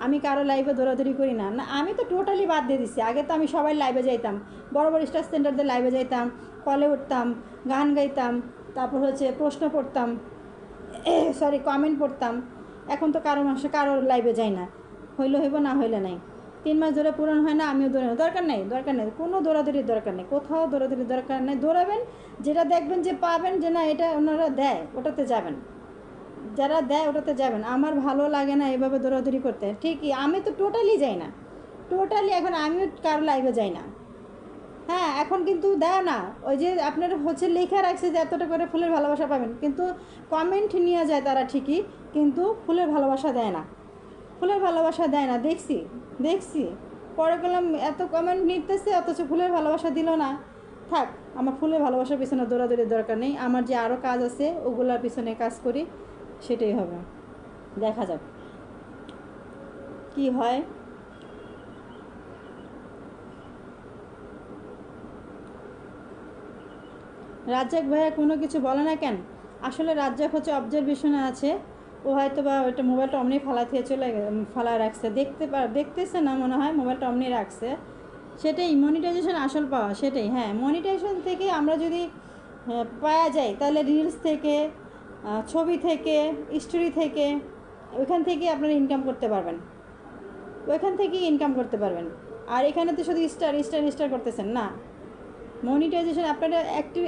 আমি কারো লাইভে দৌড়াদৌড়ি করি না, না আমি তো টোটালি বাদ দিয়ে দিচ্ছি। আগে তো আমি সবাই লাইভে যাইতাম, বড় বড় স্টার সেন্টারদের লাইভে যাইতাম, কলে উঠতাম, গান গাইতাম, তারপর হচ্ছে প্রশ্ন পড়তাম, সরি কমেন্ট পড়তাম। এখন তো কারো লাইভে যাই না, হইলে হইব না হইলে নাই। 3 মাস ধরে পূরণ হয় না, আমিও দৌড়ানো দরকার নেই, কোনো দৌড়াদৌড়ির দরকার নেই, কোথাও দৌড়াদৌড়ির দরকার নেই। দৌড়াবেন যেটা দেখবেন যে পাবেন যে না এটা ওনারা দেয়, ওটাতে যাবেন, যারা দেয় ওটাতে যাবেন। আমার ভালো লাগে না এভাবে দৌড়াদৌড়ি করতে, ঠিকই আমি তো টোটালি যাই না, টোটালি এখন আমিও কারো লাইভে যাই না। হ্যাঁ এখন কিন্তু দেয় না, ওই যে আপনার হচ্ছে লেখা রাখছে যে এতটা করে ফুলের ভালোবাসা পাবেন, কিন্তু কমেন্ট নিয়ে যায় তারা ঠিকই, কিন্তু ফুলের ভালোবাসা দেয় না, ফুলের ভালোবাসা দেয় না। দেখছি পরে গেলাম এত কমেন্ট নিতেছে অথচ ফুলের ভালোবাসা দিল না। থাক, আমার ফুলের ভালোবাসার পিছনে দৌড়াদৌড়ির দরকার নেই, আমার যে আরও কাজ আছে ওগুলোর পিছনে কাজ করি, সেটাই হবে। দেখা যাক কি হয়। রাজ্জাক ভাইয়া কোনো কিছু বলে না কেন? আসলে রাজ্জাক হচ্ছে অবজারভেশনে আছে, ও হয়তো বা ওইটা মোবাইলটা অমনি ফালায় রাখছে, দেখতেছে না মনে হয়, মোবাইলটা অমনি রাখছে। সেটাই মনিটাইজেশন আসল পাওয়া, সেটাই। হ্যাঁ মনিটাইজেশন থেকে আমরা যদি পাওয়া যায় তাহলে রিলস থেকে, ছবি থেকে, স্টোরি থেকে, ওইখান থেকে আপনারা ইনকাম করতে পারবেন, ওইখান থেকেই ইনকাম করতে পারবেন। আর এখানে তো শুধু স্টার করতেছেন না, মনিটাইজেশন আপনারা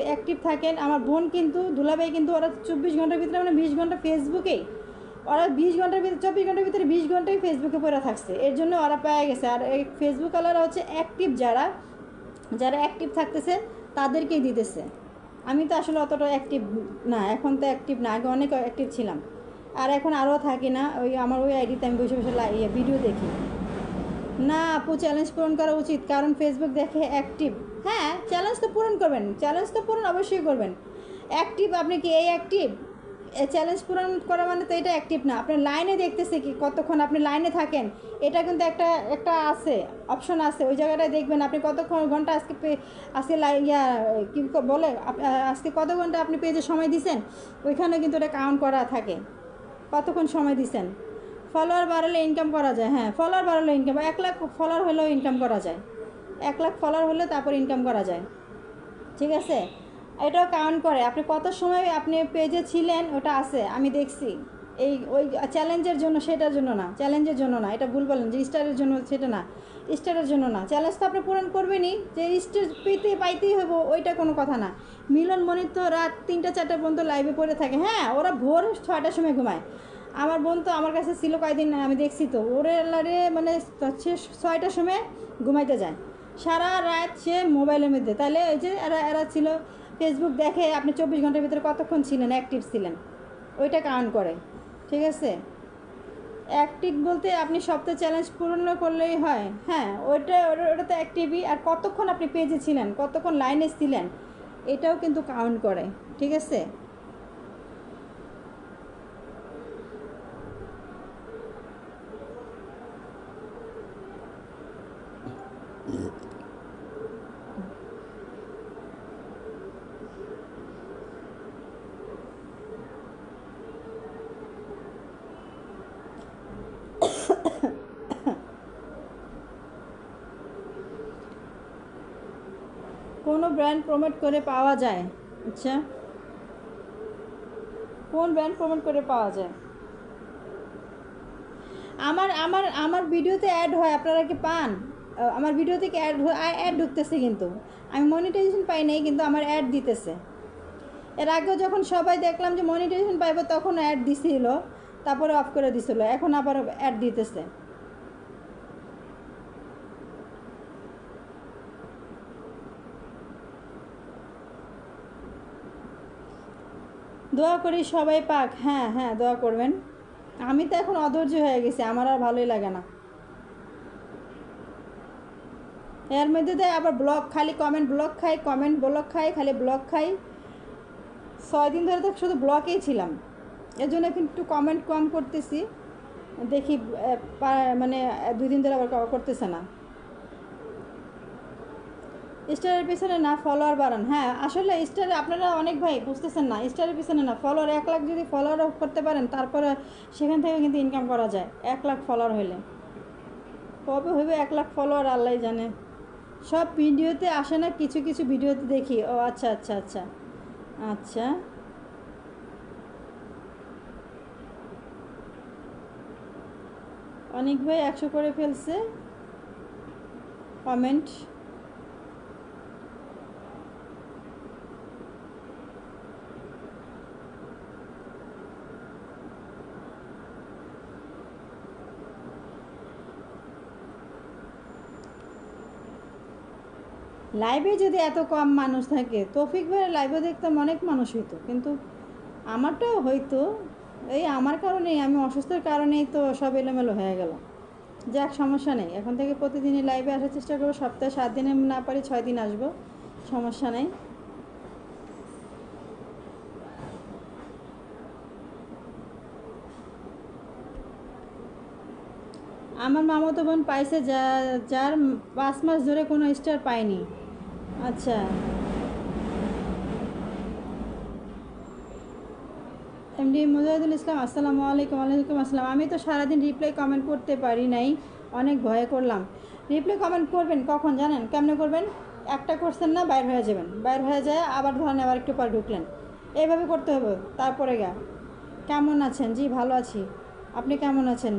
অ্যাক্টিভ থাকেন। আমার বোন কিন্তু দুলাভাই কিন্তু ওরা 24 ঘন্টার ভিতরে মানে 20 ঘন্টা ফেসবুকেই, ওরা 20 ঘন্টার ভিতরে 24 ঘন্টার ভিতরে 20 ঘন্টাই ফেসবুকে পড়ে থাকছে, এর জন্য ওরা পেয়ে গেছে। আর এই ফেসবুক ওয়ালারা হচ্ছে অ্যাক্টিভ, যারা অ্যাক্টিভ থাকতেছে তাদেরকেই দিতেছে। আমি তো আসলে অতটা অ্যাক্টিভ না, এখন তো অ্যাক্টিভ না, আগে অনেক অ্যাক্টিভ ছিলাম, আর এখন আরও থাকি না। আমার ওই আইডিতে আমি বসে বসে ভিডিও দেখি না। আপু চ্যালেঞ্জ পূরণ করা উচিত, কারণ ফেসবুক দেখে অ্যাক্টিভ। হ্যাঁ চ্যালেঞ্জ তো পূরণ করবেন, চ্যালেঞ্জ তো পূরণ অবশ্যই করবেন। অ্যাক্টিভ আপনি কি এই অ্যাক্টিভ? চ্যালেঞ্জ পূরণ করা মানে তো এটা অ্যাক্টিভ না। আপনার লাইনে দেখতেছে কি কতক্ষণ আপনি লাইনে থাকেন, এটা কিন্তু একটা আছে, অপশন আছে, ওই জায়গাটায় দেখবেন আপনি কতক্ষণ ঘন্টা আজকে কী বলে আজকে কত ঘন্টা আপনি পেজে সময় দিয়েছেন, ওইখানে কিন্তু এটা কাউন্ট করা থাকে কতক্ষণ সময় দিয়েছেন। ফলোয়ার বাড়ালে ইনকাম করা যায়, হ্যাঁ ফলোয়ার বাড়ালে ইনকাম, 1 লাখ ফলোয়ার হলেও ইনকাম করা যায়, 1 লাখ ফলোয়ার হলে তারপর ইনকাম করা যায়, ঠিক আছে। এটাও কাউন্ট করে, আপনি কত সময় আপনি পেজে ছিলেন ওটা আছে, আমি দেখছি। ওই চ্যালেঞ্জের জন্য, সেটার জন্য না, চ্যালেঞ্জের জন্য না, এটা ভুল বলেন যে স্টারের জন্য, সেটা না, স্টারের জন্য না। চ্যালেঞ্জ তো আপনি পূরণ করবেনই, যে স্টার পাইতেই হবো ওইটা কোনো কথা না। মিলন মনির তো রাত 3টা-4টা পর্যন্ত লাইভে পড়ে থাকে, হ্যাঁ ওরা ভোর 6টার সময় ঘুমায়। আমার বোন তো আমার কাছে ছিল কয়েকদিন, আমি দেখছি তো ওরে মানে হচ্ছে 6টার সময় ঘুমাইতে যায়, সারা রাত সে মোবাইলের মধ্যে। তাহলে ওই যে এরা ছিল ফেসবুক দেখে আপনি 24 ঘন্টার ভিতরে কতক্ষণ ছিলেন, অ্যাক্টিভ ছিলেন, ওইটা কাউন্ট করে, ঠিক আছে। অ্যাক্টিভ বলতে আপনি সপ্তাহে চ্যালেঞ্জ পূরণ করলেই হয়, হ্যাঁ ওটা তো অ্যাক্টিভই। আর কতক্ষণ আপনি পেজে ছিলেন, কতক্ষণ লাইনে ছিলেন, এটাও কিন্তু কাউন্ট করে, ঠিক আছে। কোনো ব্র্যান্ড প্রমোট করে পাওয়া যায়? আচ্ছা কোন ব্র্যান্ড প্রমোট করে পাওয়া যায়? আমার ভিডিওতে অ্যাড হয়, আপনারা কি পান? আমার ভিডিও থেকে অ্যাড ঢুকতেছে, কিন্তু আমি মনিটাইজেশন পাই নাই, কিন্তু আমার অ্যাড দিতেছে। এর আগেও যখন সবাই দেখলাম যে মনিটাইজেশন পাইবো তখন অ্যাড দিছিল, তারপরে অফ করে দিছিল, এখন আবার অ্যাড দিতেছে। দোয়া করি সবাই পাক। হ্যাঁ হ্যাঁ দোয়া করবেন। আমি তো এখন অধৈর্য হয়ে গেছি, আমার আর ভালোই লাগে না। এর মধ্যে দেয় আবার ব্লক, খালি কমেন্ট ব্লক খাই, খালি ব্লক খাই। 6 দিন ধরে তো শুধু ব্লকেই ছিলাম, এর জন্য একটু কমেন্ট কম করতেছি, দেখি মানে 2 দিন ধরে আবার করতেছে না। স্টারের পিছনে না, ফলোয়ার বাড়ান। হ্যাঁ আসলে স্টারে আপনারা অনেক ভাই বুঝতেছেন না, স্টারের পিছনে না, ফলোয়ার 1 লাখ যদি ফলোয়ারও করতে পারেন তারপরে সেখান থেকে কিন্তু ইনকাম করা যায়। 1 লাখ ফলোয়ার হলে কবে হবে 1 লাখ ফলোয়ার আল্লাহ জানে। সব ভিডিওতে আসে না, কিছু কিছু ভিডিওতে দেখি। ও আচ্ছা আচ্ছা আচ্ছা আচ্ছা। অনেক ভাই 100 করে ফেলছে কমেন্ট। লাইভে যদি এত কম মানুষ থাকে, তৌফিক ভাইয়ের লাইভে দেখতাম অনেক মানুষ হইতো, কিন্তু আমারটাও হয়তো। এই আমার কারণেই, আমি অসুস্থের কারণেই তো সব এলোমেলো হয়ে গেল। যাক সমস্যা নেই, এখন থেকে প্রতিদিনই লাইভে আসার চেষ্টা করবো। সপ্তাহে 7 দিনে না পারি 6 দিন আসবো, সমস্যা নেই। আমার মামাতো বোন পাইছে, যার 5 মাস ধরে কোনো স্টার পায়নি। আচ্ছা। এমডি মুজাহিদুল ইসলাম, আসসালামু আলাইকুম। ওয়ালাইকুম আসসালাম। আমি তো সারাদিন রিপ্লাই কমেন্ট করতে পারি নাই, অনেক ভয়ে করলাম। রিপ্লাই কমেন্ট করবেন কখন জানেন? কেমনে করবেন? একটা করছেন না, বাইর হয়ে যাবেন, বাইর হয়ে যায় আবার ধরেন আবার একটু পর ঢুকলেন, এইভাবে করতে হবে। তারপরে কেমন আছেন? জি ভালো আছি, আপনি কেমন আছেন?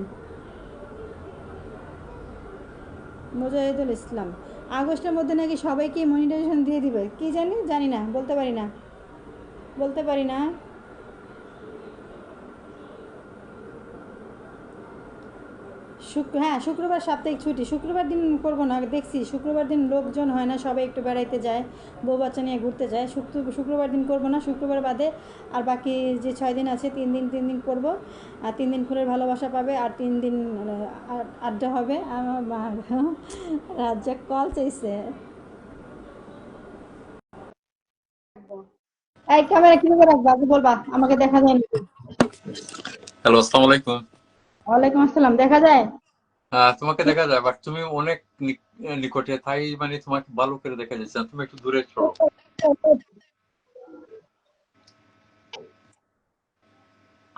মুজাহিদুল ইসলাম, আগস্টের মধ্যে নাকি সবাইকে মনিটাইজেশন দিয়ে দিবে, কি জানি, জানি না, বলতে পারি না, বলতে পারি না। হ্যাঁ শুক্রবার সাপ্তাহিক ছুটি, শুক্রবার দিন করবো না, দেখছি শুক্রবার দিন লোকজন হয় না, সবাই একটু বেড়াইতে যায়, বউ বাচ্চা নিয়ে ঘুরতে যায়। শুক্রবার দিন করবো না, শুক্রবার বাদে আর বাকি যে 6 দিন আছে 3 দিন করবো। আর 3 দিন ফুলের ভালোবাসা পাবে, আর 3 দিন আড্ডা হবে। আমার মা রাজ্জাক কল চাইছে। এই ক্যামেরা কিভাবে রাখবা আগে বলবা, আমাকে দেখা যায় নাকি? হ্যালো, আসসালামু আলাইকুম। ওয়ালাইকুম আসসালাম, দেখা যায়? তোমাকে দেখা যায়, বাট তুমি অনেক নিকটে, তাই মানে তোমাকে ভালো করে দেখা যাচ্ছে না, তুমি একটু দূরে সরো।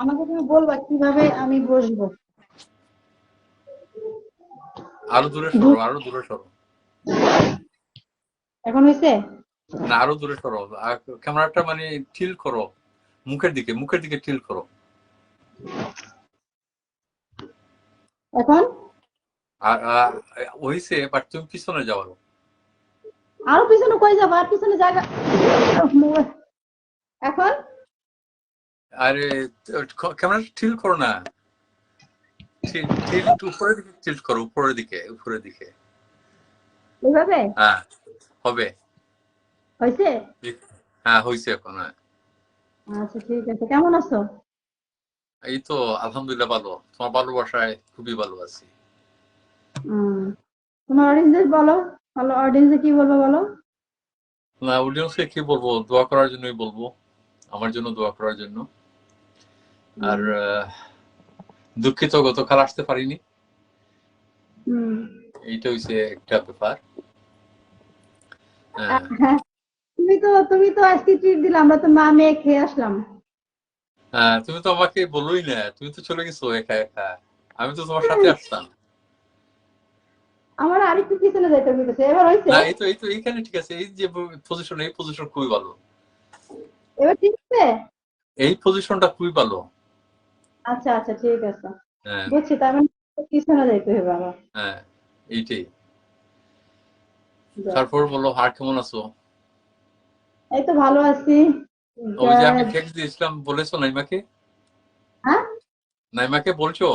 আমাকে তুমি বলবা কিভাবে আমি বসবো। আরো দূরে সরো, আরো দূরে সরো। এখন হয়েছে? না, আরো দূরে সরো। আর ক্যামেরাটা মানে টিল্ট করো মুখের দিকে, মুখের দিকে টিল্ট করো। এখন আর হইছে, বাট তুমি পিছনে যাও আরো। আরো পিছনে কই যাবো, আর পিছনে জায়গা। এখন আরে ক্যামেরাটা টিল্ট করো না, টিল্ট উপরের দিকে টিল্ট করো, উপরের দিকে, উপরের দিকে। এইভাবে হ্যাঁ, হবে। হয়েছে? হ্যাঁ হইছে এখন, হ্যাঁ। আচ্ছা ঠিক আছে, কেমন আছো? এই তো আলহামদুলিল্লাহ ভালো, তোমার ভালোবাসায় খুবই ভালো আছি। তোমার অডিয়েন্সদের বলো, ভালো অডিয়েন্সে কি বলবো বলো। না, অডিয়েন্সকে কি বলবো, দোয়া করার জন্যই বলবো, আমার জন্য দোয়া করার জন্য। আর দুঃখিত গতকাল আসতে পারিনি, এইটা হইছে একটা ব্যাপার। হ্যাঁ, তুমি তো আজকে ট্রিট দিলে, আমরা তো মা মেয়ে খেয়ে আসলাম। তুমি তো আমাকে বলোই না, তুমি তো চলে গেছো একা একা, আমি তো তোমার সাথে আসতাম। আমার আরেকটু পিছনে যাইতে হইতেছে, এবার হয়েছে? না, এই তো এইখানে ঠিক আছে, এই যে পজিশন, এই পজিশন খুবই ভালো, এবার ঠিক আছে? এই পজিশনটা খুবই ভালো। আচ্ছা আচ্ছা ঠিক আছে, হ্যাঁ, বুঝছি, তার মানে পিছনে যাইতে হবে আমার। হ্যাঁ, এইটাই। যাক। তারপর বলো, আর কেমন আছো? এই তো ভালো আছি। ওই যে আমি টেক্সট দিয়েছিলাম, বলেছো নাইমাকে? হ্যাঁ, নাইমাকে বলছো?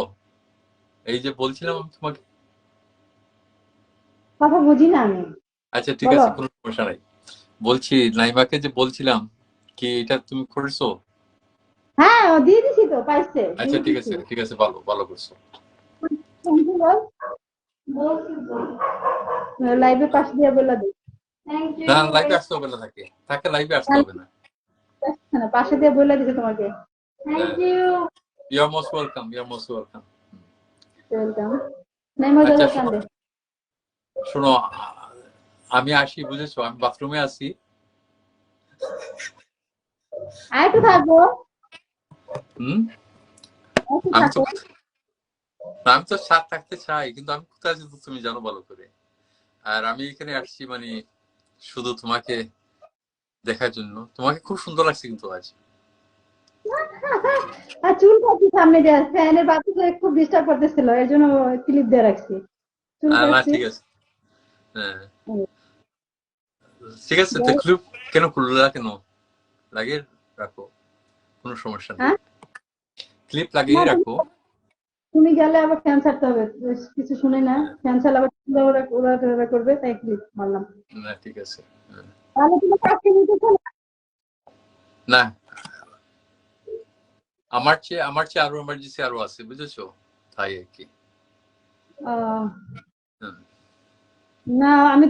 এই যে বলছিলাম আমি তোমাকে। কথা বুঝি না আমি, আচ্ছা ঠিক বলো। আছে, কোনো সমস্যা নাই। বলছি নাইমাকে যে বলছিলাম, কি এটা তুমি করেছো? হ্যাঁ ও দিয়ে দিছি তো, পাইছে, আচ্ছা দিয়ে ঠিক দিছি। আছে, ঠিক আছে, ভালো ভালো করছো। লাইভে পাশ দিয়ে বলে দিই। থ্যাংক না, ইউ। লাইভে আসতে হবে না, থাকে থাকে লাইভে আসতে হবে না। পাশে দিয়ে বলে দিছে তোমাকে। থ্যাংক হ্যাঁ, you. You are most welcome, you are most welcome. Welcome. নাই মজা আচ্ছা কান্দে। শোনো, আমি আসি, বুঝেছো? আমি বাথরুমে আছি। আর একটু থাকবো, হুম। আর একটু আমি তো থাকো। আমি তো সাথ থাকতে চাই, কিন্তু আমি কোথায় আছি তো তুমি জানো ভালো করে। আর আমি এখানে আসছি মানে শুধু তোমাকে দেখার জন্য। তোমাকে খুব সুন্দর লাগছে কিন্তু আজ। আর চুল কাটছি সামনে দিয়ে, ফ্যানের বাতাসে খুব ডিস্টার্ব করতেছিল, এর জন্য ক্লিপ দিয়ে রাখছি, চুল না কাটছি। ঠিক আছে। হ্যাঁ ঠিক আছে, তো ক্লিপ কেন খুললা কেন? লাগিয়ে রাখো, কোনো সমস্যা নেই। হ্যাঁ, ক্লিপ না লাগিয়ে তুমি রাখো। তুমি গেলে আবার ফ্যান ছাড়তে হবে, কিছু শুনে না, হ্যাঁ, ফ্যান ছাড়লে আবার ওরা ওরা ওরা করবে, তাই ক্লিপ মারলাম। না ঠিক আছে। হ্যাঁ। তাহলে তুমি কাজকে নিতেছো না? না, আমার চেয়ে আরো এমার্জেন্সি আরো আছে, বুঝেছো? তাই আর কি। আহ, হুম, না, আমি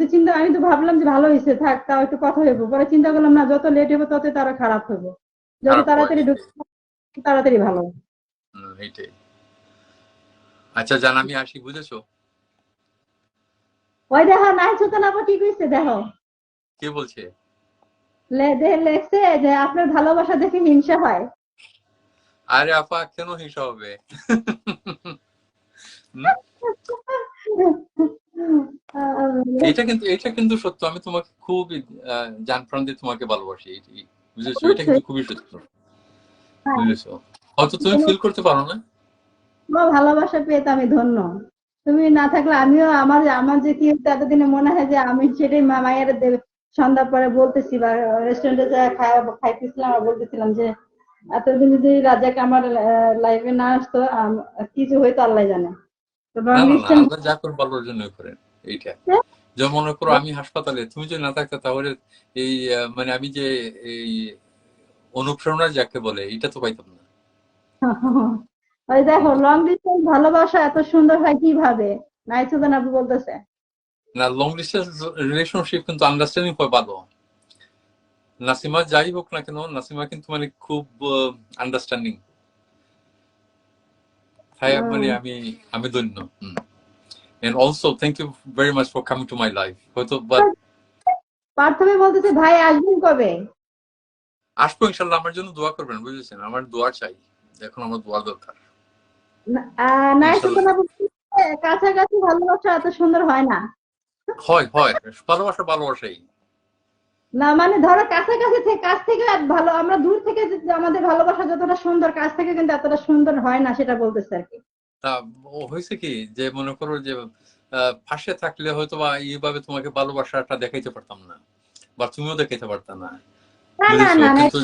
তো ভাবলাম যে ভালো হয়েছে, থাক তাও একটু কথা হইব, পরে চিন্তা করলাম না, যত লেট হইব তত তারা খারাপ হইব, যত খারাপ হয় তাড়াতাড়ি এইটাই। ঢুকতে তাড়াতাড়ি ভালো। এইটাই। আচ্ছা জান, আমি আসি, বুঝেছো? ওই দেখো নাই ছোট না কি কইছে দেখো, কে বলছে? লেখছে যে আপনার ভালোবাসা দেখে হিংসা হয়। আরে আপা, কেন হিংসা হবে? হুম? এটা কিন্তু সত্য। আমি তোমাকে খুব জান প্রাণ দিয়ে তোমাকে ভালোবাসি, বুঝেছো? এটা অবশ্যই। কিন্তু খুবই সত্য, হ্যাঁ, বুঝেছো? হয়তো তুমি ফিল করতে পারো না। তোমার ভালোবাসা পেয়ে তো আমি ধন্য। তুমি না থাকলে আমিও, আমার আমার যে কি হতো এতদিনে, মনে হয় যে আমি সেটাই মায়ের সন্ধ্যার পরে বলতেছি, বা রেস্টুরেন্টে যা খাইতেছিলাম আর বলতেছিলাম যে এতদিন যদি রাজাক আমার লাইফে না আসতো, কিছু হয়তো আল্লাহ জানে। তো লং না, ডিস্টেন্স। আল্লাহ যা করে ভালোর জন্যই করেন। এইটা যেমন মনে করো আমি হাসপাতালে, তুমি যদি না থাকতে তাহলে এই মানে আমি যে এই অনুপ্রেরণা যাকে বলে এটা তো পাইতাম না। ওই দেখো, হুম। লং ডিস্টেন্স ভালোবাসা এত সুন্দর হয় কিভাবে, নাই সুদান আপু বলতেছে। না, লং ডিস্টেন্স রিলেশনশিপ কিন্তু আন্ডারস্ট্যান্ডিং হয় ভালো। নাসিমা যাই হোক না কেন, নাসিমা কিন্তু মানে খুব আন্ডারস্ট্যান্ডিং। তাই মানে আমি আমি ধন্য। And also thank you very much for coming to my life. হয়তো বাট প্রথমে বলতেছে ভাই আসবেন কবে? আসবো ইনশাল্লাহ, আমার জন্য দোয়া করবেন, বুঝেছেন? আমার দোয়া চাই, এখন আমার দোয়া দরকার। নাই ইনশাল্লাহ। সুদান আপু বলতেছে, কাছাকাছি ভালোবাসা এত সুন্দর হয় না। হয় ভালোবাসা ভালোবাসাই। না মানে ধরো কাছাকাছি থেকে, কাছ থেকে ভালো, আমরা দূর থেকে যে আমাদের ভালোবাসা যতটা সুন্দর, কাছ থেকে কিন্তু এতটা সুন্দর হয় না, সেটা বলতেছে আর কি। তা ও হয়েছে কি যে মনে করো যে পাশে থাকলে হয়তো বা এইভাবে তোমাকে ভালোবাসাটা দেখাইতে পারতাম না, বা তুমিও দেখাইতে পারতাম না, না না বুঝেছো? না না, কিন্তু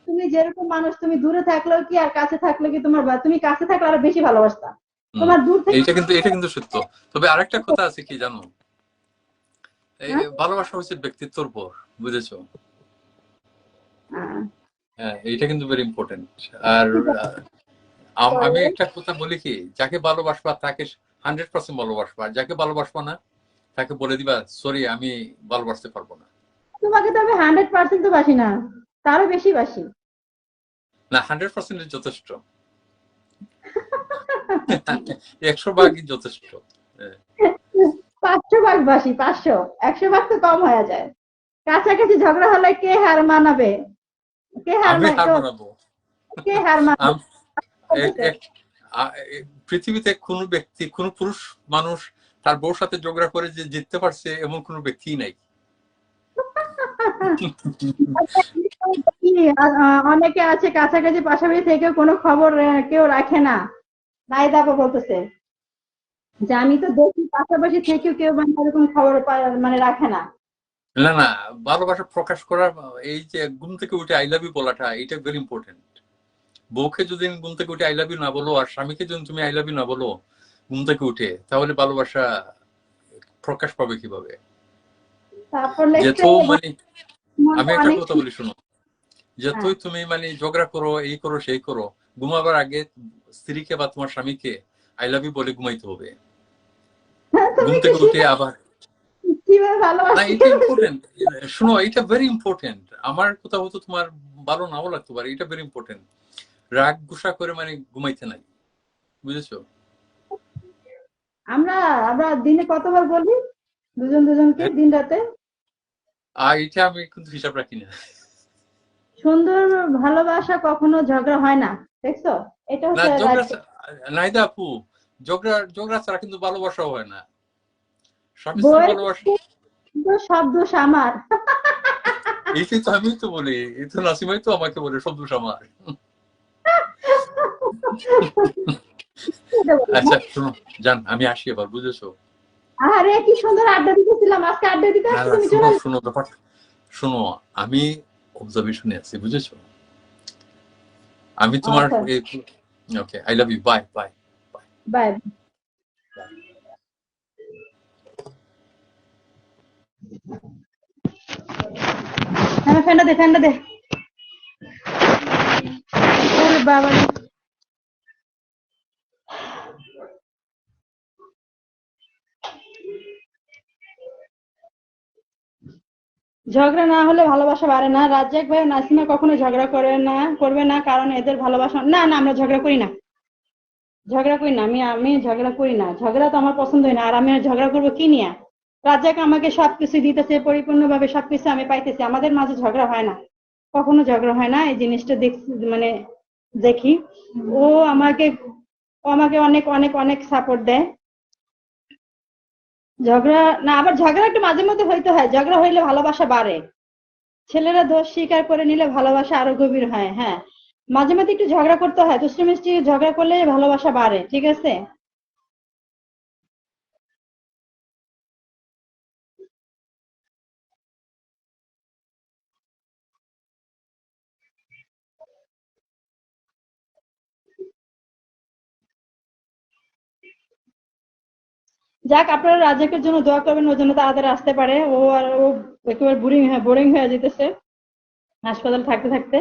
তুমি যেরকম মানুষ, তুমি দূরে থাকলেও কি আর কাছে থাকলেও কি তোমার তুমি কাছে থাকলে আরো বেশি ভালোবাসতা, হম, তোমার দূর থেকে। এটা কিন্তু সত্য। তবে আরেকটা কথা আছে কি জানো, এই হ্যাঁ? ভালোবাসা হচ্ছে ব্যক্তিত্বর উপর, বুঝেছো? আহ, হ্যাঁ, এইটা কিন্তু ভেরি ইম্পর্টেন্ট। আর আমি একটা কথা বলি কি, যাকে ভালোবাসবা তাকে 100% ভালোবাসবা, আর যাকে ভালোবাসবা না তাকে বলে দিবা সরি, আমি ভালোবাসতে পারবো না। তোমাকে তো আমি 100% তো বাসি না, তারও বেশি বাসি। না, 100% যথেষ্ট। 100 ভাগই যথেষ্ট। হ্যাঁ, 500 ভাগ বাসি, 500, 100 ভাগ তো কম হয়ে যায়। কাছাকাছি ঝগড়া হলে কে হার মানাবে, কে হার আমি মানে হার কেউ, মানাবো। কে হার মানবে আম- এক- বলতেছে। এক- পৃথিবীতে কোনো ব্যক্তি, কোনো পুরুষ মানুষ তার বউর সাথে ঝগড়া করে যে জিততে পারছে এমন কোনো ব্যক্তিই নাই। কি, অনেকে আছে কাছাকাছি পাশাপাশি থেকেও কোনো খবর কেউ রাখে না, নাই দাবা বলতেছে যে আমি তো দেখি পাশাপাশি থেকেও কেউ মানে এরকম খবর মানে রাখে না। না, ভালোবাসা প্রকাশ করার এই যে ঘুম থেকে উঠে আই লাভ ইউ বলাটা, এটা ভেরি ইম্পর্টেন্ট। বউকে যদি ঘুম থেকে উঠে আই লাভ ইউ না বলো, আর স্বামীকে যদি তুমি আই লাভ ইউ না বলো ঘুম থেকে উঠে, তাহলে ভালোবাসা প্রকাশ পাবে কিভাবে? তারপর লেখছে যেহেতু মানে আমি মনটা একটা অনেক কথা বলি শোনো, হ্যাঁ। যতই তুমি মানে ঝগড়া করো, এই করো সেই করো, ঘুমাবার আগে স্ত্রীকে বা তোমার স্বামীকে আই লাভ ইউ বলে ঘুমাইতে হবে। ঘুম তুমি কি থেকে উঠে আবার কিভাবে না, ভালোবাসতে এটা ইম্পর্টেন্ট। শোনো, এটা ভেরি ইম্পর্টেন্ট। আমার কথা হয়তো তোমার ভালো নাও লাগতে পারে, এটা ভেরি ইম্পর্টেন্ট। রাগ গুসা করে মানে ঘুমাইতে নাই, বুঝেছো? আমরা আমরা দিনে কতবার বলি, দুজন দুজনকে দিন রাতে? আর এটা আমি কিন্তু হিসাব রাখি না। সুন্দর ভালোবাসা কখনো ঝগড়া হয় না, দেখছো? এটা না হচ্ছে ঝগড়া রাজ্য। নাইদা আপু, ঝগড়া ছাড়া কিন্তু ভালোবাসাও হয় না, স্বামী স্ত্রী বইয়ের ভালোবাসা। সব দোষ আমার। এইটাই তো আমি তো বলি, এই তো নাসিমাই তো আমাকে বলে সব দোষ আমার। এটা বলো না। আচ্ছা শোনো, জান আমি আসি এবার, বুঝেছো? আরে কি সুন্দর আড্ডা দিতেছিলাম, আজকে আড্ডা দিতে না আসছো না, তুমি চলে শোনো আসো। শোনো ব্যাপার, শোনো, আমি অবজারভেশনে আছি, বুঝেছো? আমি তোমার আচ্ছা, okay, I love you, bye bye bye. Bye. হ্যাঁ, ফ্যানটা দে, ফ্যানটা দে। ওরে বাবা রে। ঝগড়া না হলে ভালোবাসা বাড়ে না। রাজ্জাক ভাই ও নাসিমা কখনো ঝগড়া করে না, করবে না, কারণ এদের ভালোবাসা না। না, আমরা ঝগড়া করি না। ঝগড়া করি না, আমি আমি ঝগড়া করি না। ঝগড়া তো আমার পছন্দই না, আর আমি আর ঝগড়া করবো কি নিয়ে? রাজ্জাক আমাকে সবকিছু দিতেছে, পরিপূর্ণভাবে সবকিছু আমি পাইতেছি, আমাদের মাঝে ঝগড়া হয় না, কখনো ঝগড়া হয় না। এই জিনিসটা দেখছি, মানে দেখি। ও আমাকে ও আমাকে অনেক অনেক অনেক সাপোর্ট দেয়। ঝগড়া না, আবার ঝগড়া একটু মাঝে মধ্যে হইতে হয়, ঝগড়া হইলে ভালোবাসা বাড়ে। ছেলেরা দোষ স্বীকার করে নিলে ভালোবাসা আরো গভীর হয়। হ্যাঁ, মাঝে মাঝে একটু ঝগড়া করতে হয়, দুষ্টু মিষ্টি ঝগড়া করলে ভালোবাসা বাড়ে, ঠিক আছে? যাক, আপনারা রাজ্জাকের জন্য দোয়া করবেন, ওর জন্য তাড়াতাড়ি আসতে পারে। ও একেবারে বোরিং হয়ে যেতেছে হাসপাতাল থাকতে থাকতে।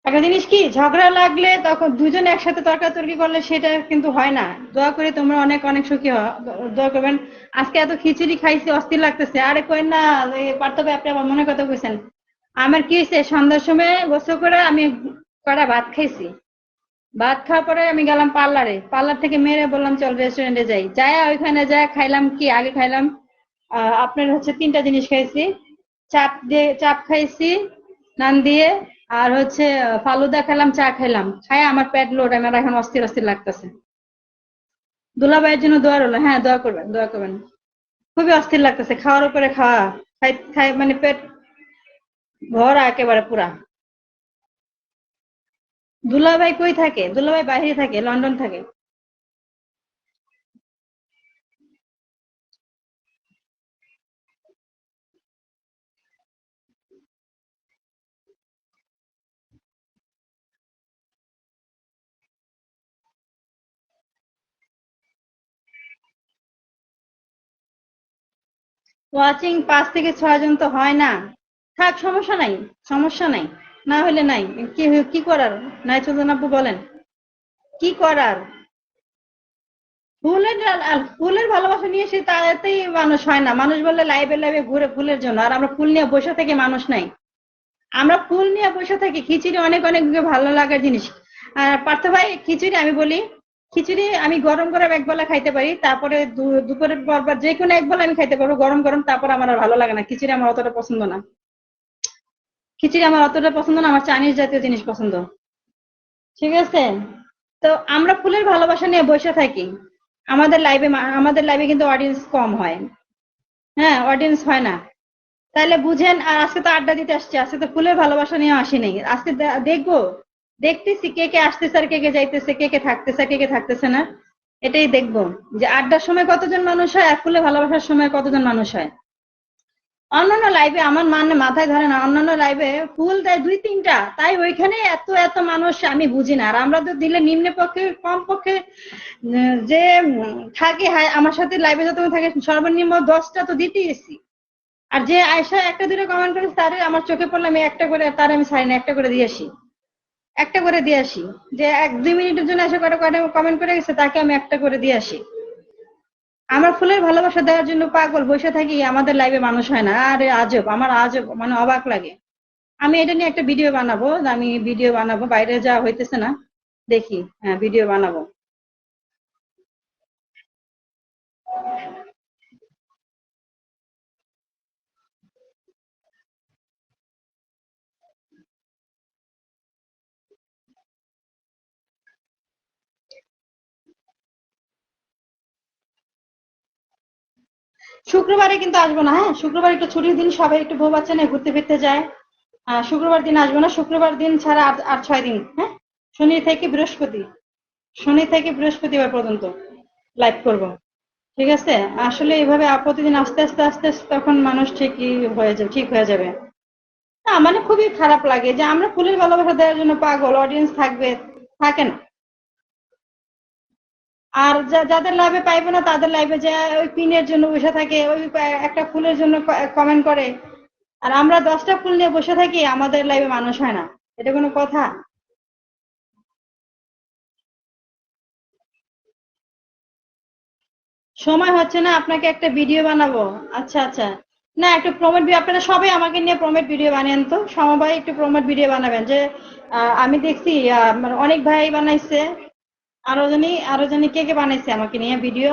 একটা জিনিস কি, ঝগড়া লাগলে তখন দুজন একসাথে তর্কাতর্কি করলে সেটা কিন্তু হয় না। দোয়া করি তোমরা অনেক অনেক সুখী হও, দোয়া করবেন। আজকে এত খিচুড়ি খাইছি, অস্থির লাগতেছে। আরে কই না, পার্থ ভাই আপনি আমার মনে কথা কইছেন। আমার কি হয়েছে, সন্ধ্যার সময় গোসল করে আমি কটা ভাত খাইছি। ভাত খাওয়ার পরে আমি গেলাম পার্লারে, পার্লার থেকে মেরে বললাম চল রেস্টুরেন্টে যাই। যাই ওইখানে যাই খাইলাম কি, আগে খাইলাম আপনার হচ্ছে তিনটা জিনিস খাইছি। চাপ খাইছি নান দিয়ে, আর হচ্ছে ফালুদা খেলাম, চা খাইলাম, খাই আমার পেট লোড, আমার এখন অস্থির অস্থির লাগতেছে। দুলাভাইয়ের জন্য দোয়া রইলো, হ্যাঁ দোয়া করবেন, দোয়া করবেন। খুবই অস্থির লাগতেছে, খাওয়ার উপরে খাওয়া, খাই খাই মানে পেট ভরা একেবারে পুরা। দুলাভাই কই থাকে? দুলাভাই বাইরে থাকে, লন্ডন থাকে। ওয়াচিং 5 থেকে 6 জন তো হয় না। থাক, সমস্যা নাই, সমস্যা নাই। না হলে নাই, কি কি করার? নাই চলুন আপু, বলেন কি করার? ফুলের ভালোবাসা নিয়ে সে তাড়াতাড়ি মানুষ হয় না। মানুষ বললে লাইভে লাইভে ঘুরে ফুলের জন্য, আর আমরা ফুল নিয়ে বসে থেকে মানুষ নাই। আমরা ফুল নিয়ে বসে থাকি। খিচুড়ি অনেক অনেক ভালো লাগার জিনিস। আর পার্থ ভাই, খিচুড়ি আমি বলি, খিচুড়ি আমি গরম গরম এক বেলা খাইতে পারি, তারপরে দুপুরের পর বা যে কোনো এক বেলা আমি খাইতে পারবো গরম গরম, তারপর আমার আর ভালো লাগে না। খিচুড়ি আমার অতটা পছন্দ না। খিচুড়ি আমার অতটা পছন্দ না, আমার চাইনিজ জাতীয় জিনিস পছন্দ, ঠিক আছে? তো আমরা ফুলের ভালোবাসা নিয়ে বসে থাকি। আমাদের লাইভে কিন্তু অডিয়েন্স কম হয়। হ্যাঁ, অডিয়েন্স হয় না। তাহলে বুঝেন। আর আজকে তো আড্ডা দিতে আসছি, আজকে তো ফুলের ভালোবাসা নিয়ে আসিনি। আজকে দেখবো, দেখতেছি কে কে আসতেছে আর কে কে যাইতেছে, কে কে থাকতেছে কে কে থাকতেছে না। এটাই দেখবো, যে আড্ডার সময় কতজন মানুষ হয় আর ফুলের ভালোবাসার সময় কতজন মানুষ হয়। অন্যান্য লাইভে আমার মানে মাথায় ধরে না, অন্যান্য লাইভে ফুল দেয় 2-3টা, তাই ওইখানে এত এত মানুষ আমি বুঝি না। আর আমরা তো দিলে নিম্ন পক্ষে কম পক্ষে যে থাকে আমার সাথে লাইভে যত থাকে সর্বনিম্ন 10টা তো দিতেইছি। আর যে আয়সা একটা দুটো কমেন্ট করে তারে আমার চোখে পড়লে আমি একটা করে তার আমি ছাড়ি না, একটা করে দিয়ে আসি, একটা করে দিয়ে আসি। যে 1-2 মিনিটের জন্য এসে কটা কটা কমেন্ট করে গেছে তাকে আমি একটা করে দিয়ে আসি। আমার ফুলের ভালোবাসা দেওয়ার জন্য পাগল বসে থাকি, আমাদের লাইভে মানুষ হয় না। আরে আজব, আমার আজব মানে অবাক লাগে। আমি এটা নিয়ে একটা ভিডিও বানাবো, আমি ভিডিও বানাবো, বাইরে যাওয়া হইতেছে না, দেখি, হ্যাঁ ভিডিও বানাবো। শুক্রবারে কিন্তু আসবো না, হ্যাঁ শুক্রবার একটু ছুটির দিন, সবাই একটু বউ বাচ্চা নিয়ে ঘুরতে ফিরতে যায়। শুক্রবার দিন আসবো না, শুক্রবার দিন ছাড়া আর 6 দিন, হ্যাঁ শনি থেকে বৃহস্পতি, শনি থেকে বৃহস্পতিবার পর্যন্ত লাইভ করব। ঠিক আছে, আসলে এইভাবে প্রতিদিন আস্তে আস্তে আস্তে আস্তে তখন মানুষ ঠিকই হয়ে যাবে, ঠিক হয়ে যাবে। না মানে খুবই খারাপ লাগে যে আমরা ফুলের ভালোবাসা দেওয়ার জন্য পাগল, অডিয়েন্স থাকবে, থাকে না। আর যাদের লাইভে পাইবে না তাদের লাইভে যে ওই পিনের জন্য বসে থাকে, ওই একটা ফুলের জন্য কমেন্ট করে। আর আমরা 10টা ফুল নিয়ে বসে থাকি, আমাদের লাইভে মানুষ হয় না, এটা কোনো কথা? সময় হচ্ছে না, আপনাকে একটা ভিডিও বানাবো। আচ্ছা আচ্ছা, না একটু প্রমোট ভিডিও, আপনারা সবাই আমাকে নিয়ে প্রমোট ভিডিও বানান তো, সমবায় একটু প্রমোট ভিডিও বানাবেন। যে আমি দেখছি মানে অনেক ভাই বানাইছে, আরো জানি কে কে বানাইছে আমাকে নিয়ে ভিডিও,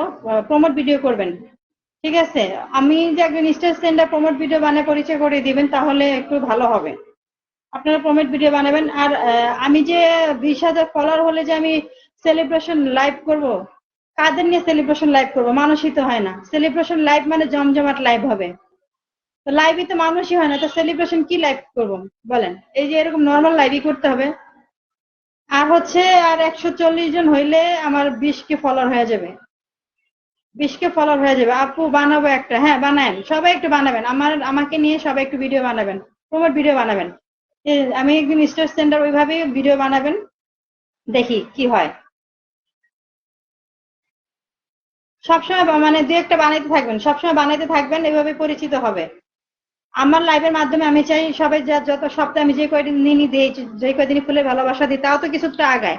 প্রমোট ভিডিও করবেন। ঠিক আছে, আমি যে একজন স্টেজ সেন্টার প্রমোট ভিডিও বানিয়ে পরিচয় করে দিবেন তাহলে একটু ভালো হবে। আপনারা প্রমোট ভিডিও বানাবেন। আর আমি যে 20,000 ফলোয়ার হলে যে আমি সেলিব্রেশন লাইভ করব, কাদের নিয়ে সেলিব্রেশন লাইভ করব? মানুষই তো হয় না। সেলিব্রেশন লাইভ মানে জমজমাট লাইভ হবে, তো লাইভে তো মানুষই হয় না, তো সেলিব্রেশন কি লাইভ করব বলেন? এই যে এরকম নর্মাল লাইভই করতে হবে। আর হচ্ছে আর 140 জন হইলে আমার 20K ফলোয়ার হয়ে যাবে, 20K ফলোয়ার হয়ে যাবে। আপু বানাবো একটা, হ্যাঁ বানাবেন, সবাই একটু বানাবেন, আমাকে নিয়ে সবাই একটু ভিডিও বানাবেন, প্রমোট ভিডিও বানাবেন। আমি একদিন স্টেজ সেন্টার ওইভাবেই ভিডিও বানাবেন, দেখি কি হয়। সবসময় মানে দু একটা বানাইতে থাকবেন, সবসময় বানাইতে থাকবেন, এভাবে পরিচিত হবে। আমার লাইভের মাধ্যমে আমি চাই সবাই যত সপ্তাহে আমি যে কয়দিন নিনি দিই, যে কয়দিনই ফুলের ভালোবাসা দিই, তাও তো কিছুটা আগায়,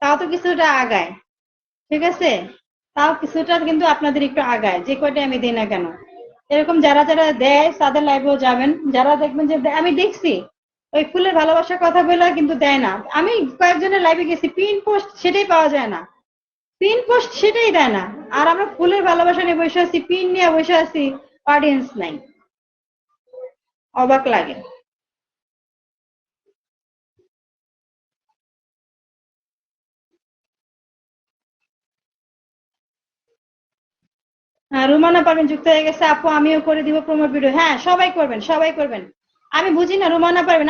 তাও তো কিছুটা আগায়। ঠিক আছে, তাও কিছুটা কিন্তু আপনাদের একটু আগায়, যে কয়টা আমি দিই না কেন। এরকম যারা যারা দেয় তাদের লাইভেও যাবেন, যারা দেখবেন যে আমি দেখছি ওই ফুলের ভালোবাসার কথা বলে কিন্তু দেয় না। আমি কয়েকজনের লাইভে গেছি, পিন পোস্ট সেটাই পাওয়া যায় না, পিন পোস্ট সেটাই দেয় না। আর আমরা ফুলের ভালোবাসা নিয়ে বসে আছি, পিন নিয়ে বসে আছি, অডিয়েন্স নাই, অবাক লাগে। রুমানা পারভিন যুক্ত হয়ে গেছে, আপু আমিও করে দিব প্রমোট ভিডিও, হ্যাঁ সবাই করবেন, সবাই করবেন। আমি বুঝি না রুমানা পারভিন,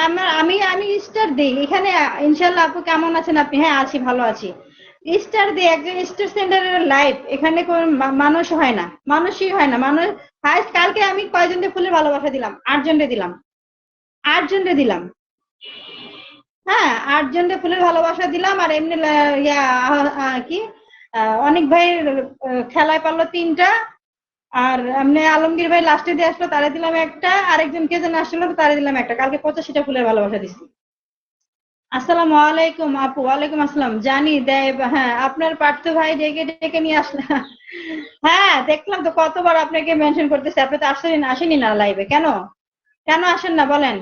আমি স্টার দিই এখানে। ইনশাল্লাহ আপু কেমন আছেন আপনি? হ্যাঁ আছি, ভালো আছি। স্টার দিই, একজন স্টার সেন্টারের লাইভ, এখানে কোন মানুষ হয় না, মানুষই হয় না মানুষ। হাইস্ট কালকে আমি কয়জনকে ফুলের ভালোবাসা দিলাম? 8জনকে দিলাম, 8জনকে দিলাম। হ্যাঁ 8জনকে ফুলের ভালোবাসা দিলাম। আর এমনি ইয়া কি অনেক ভাই খেলায় পারলো 3টা। আর এমনি আলমগীর ভাই লাস্টে দিয়ে আসলো, তারে দিলাম একটা, আরেকজন কে যেন আসলো তারে দিলাম একটা। কালকে 85টা ফুলের ভালোবাসা দিছি। আসসালামু আলাইকুম আপু। ওয়ালাইকুম আসসালাম। জানি দেয়, হ্যাঁ আপনার পার্থ ভাই ডেকে ডেকে নিয়ে আসলে। হ্যাঁ দেখলাম তো, কতবার আপনাকে মেনশন করতেছে, আপনি তো আসেনি না লাইভে, কেন কেন আসেন না বলেন?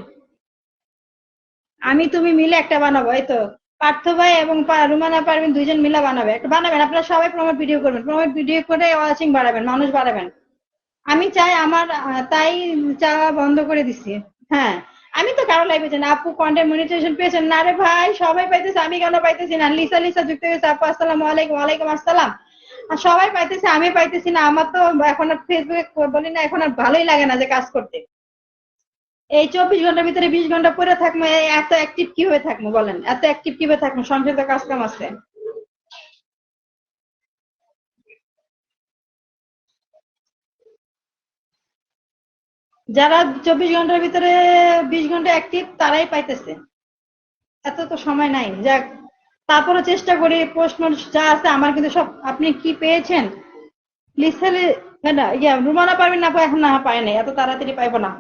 আমি তুমি মিলে একটা বানাবো, এই তো পার্থ ভাই এবং রুমানা পারবেন 2জন মিলে বানাবে, একটা বানাবেন। আপনারা সবাই প্রমোট ভিডিও করবেন, প্রমোট ভিডিও করে ওয়াচিং বাড়াবেন, মানুষ বাড়াবেন। আমি চাই আমার তাই চাওয়া বন্ধ করে দিছি। হ্যাঁ আমি তো কারো লাইভে যাই না। আপু কন্টেন্ট মনিটাইজেশন পেয়েছেন? না রে ভাই, সবাই পাইতেছে, আমি কেন পাইতেছি না? লিসা লিসা যুক্ত হয়েছে, আপু আসসালামু আলাইকুম। ওয়ালাইকুম আসসালাম। আর সবাই পাইতেছে, আমি পাইতেছি না। আমার তো এখন আর ফেসবুকে বলি না, এখন আর ভালোই লাগে না যে কাজ করতে। এই 24 ঘন্টার ভিতরে 20 ঘন্টা পরে থাকবো, এত অ্যাক্টিভ কি হয়ে থাকবো বলেন? এত অ্যাক্টিভ কি হয়ে থাকবো? সংসারে তো কাজ কাম আছে। যারা 24 ঘন্টার ভিতরে 20 ঘন্টা অ্যাক্টিভ তারাই পাইতেছে, এত তো সময় নাই। যাক, তারপরে চেষ্টা করি, প্রশ্ন যা আছে আমার কিন্তু সব। আপনি কি পেয়েছেন লিসালে? রুমানা পারবেন না, এখন না পায় নাই, এত তাড়াতাড়ি পাইবো না।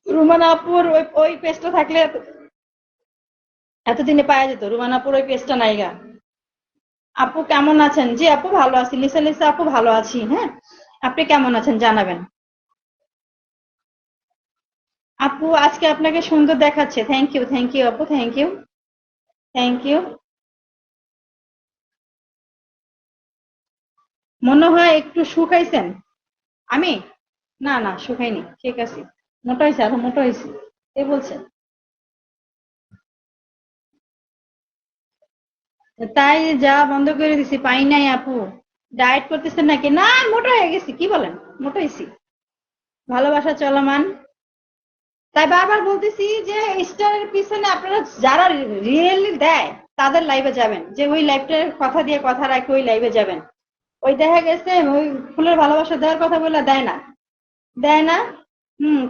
রুমানা আপুর ওই পেজটা থাকলে এতদিনে পাওয়া যেত। রুমানা আপুর ওই পেজটা নাইগা। আপু কেমন আছেন? জি আপু ভালো আছি। লিসা লিসা আপু ভালো আছি। হ্যাঁ, আপনি কেমন আছেন জানাবেন। আপু আজকে আপনাকে সুন্দর দেখাচ্ছে। থ্যাংক ইউ, থ্যাংক ইউ আপু, থ্যাংক ইউ, থ্যাংক ইউ। মনে হয় একটু শুকাইছেন। আমি না না শুকাইনি, ঠিক আছে। মোটা হয়েছে, আরো মোটা হয়েছে। কে বলছেন? তাই যা বন্ধ করে দিছি, পাই নাই আপু। ডায়েট করতেছেন নাকি? না, মোটা হয়ে গেছি, কি বলেন? মোটা হয়েছি। ভালোবাসা চলমান। তাই বারবার বলতেছি যে স্টারের পিছনে আপনারা যারা রিয়েলি দেয় তাদের লাইভে যাবেন, যে ওই লাইভটার কথা দিয়ে কথা রাখে ওই লাইভে যাবেন। ওই দেখা গেছে ওই ফুলের ভালোবাসা দেওয়ার কথা বলে দেয় না, দেয় না।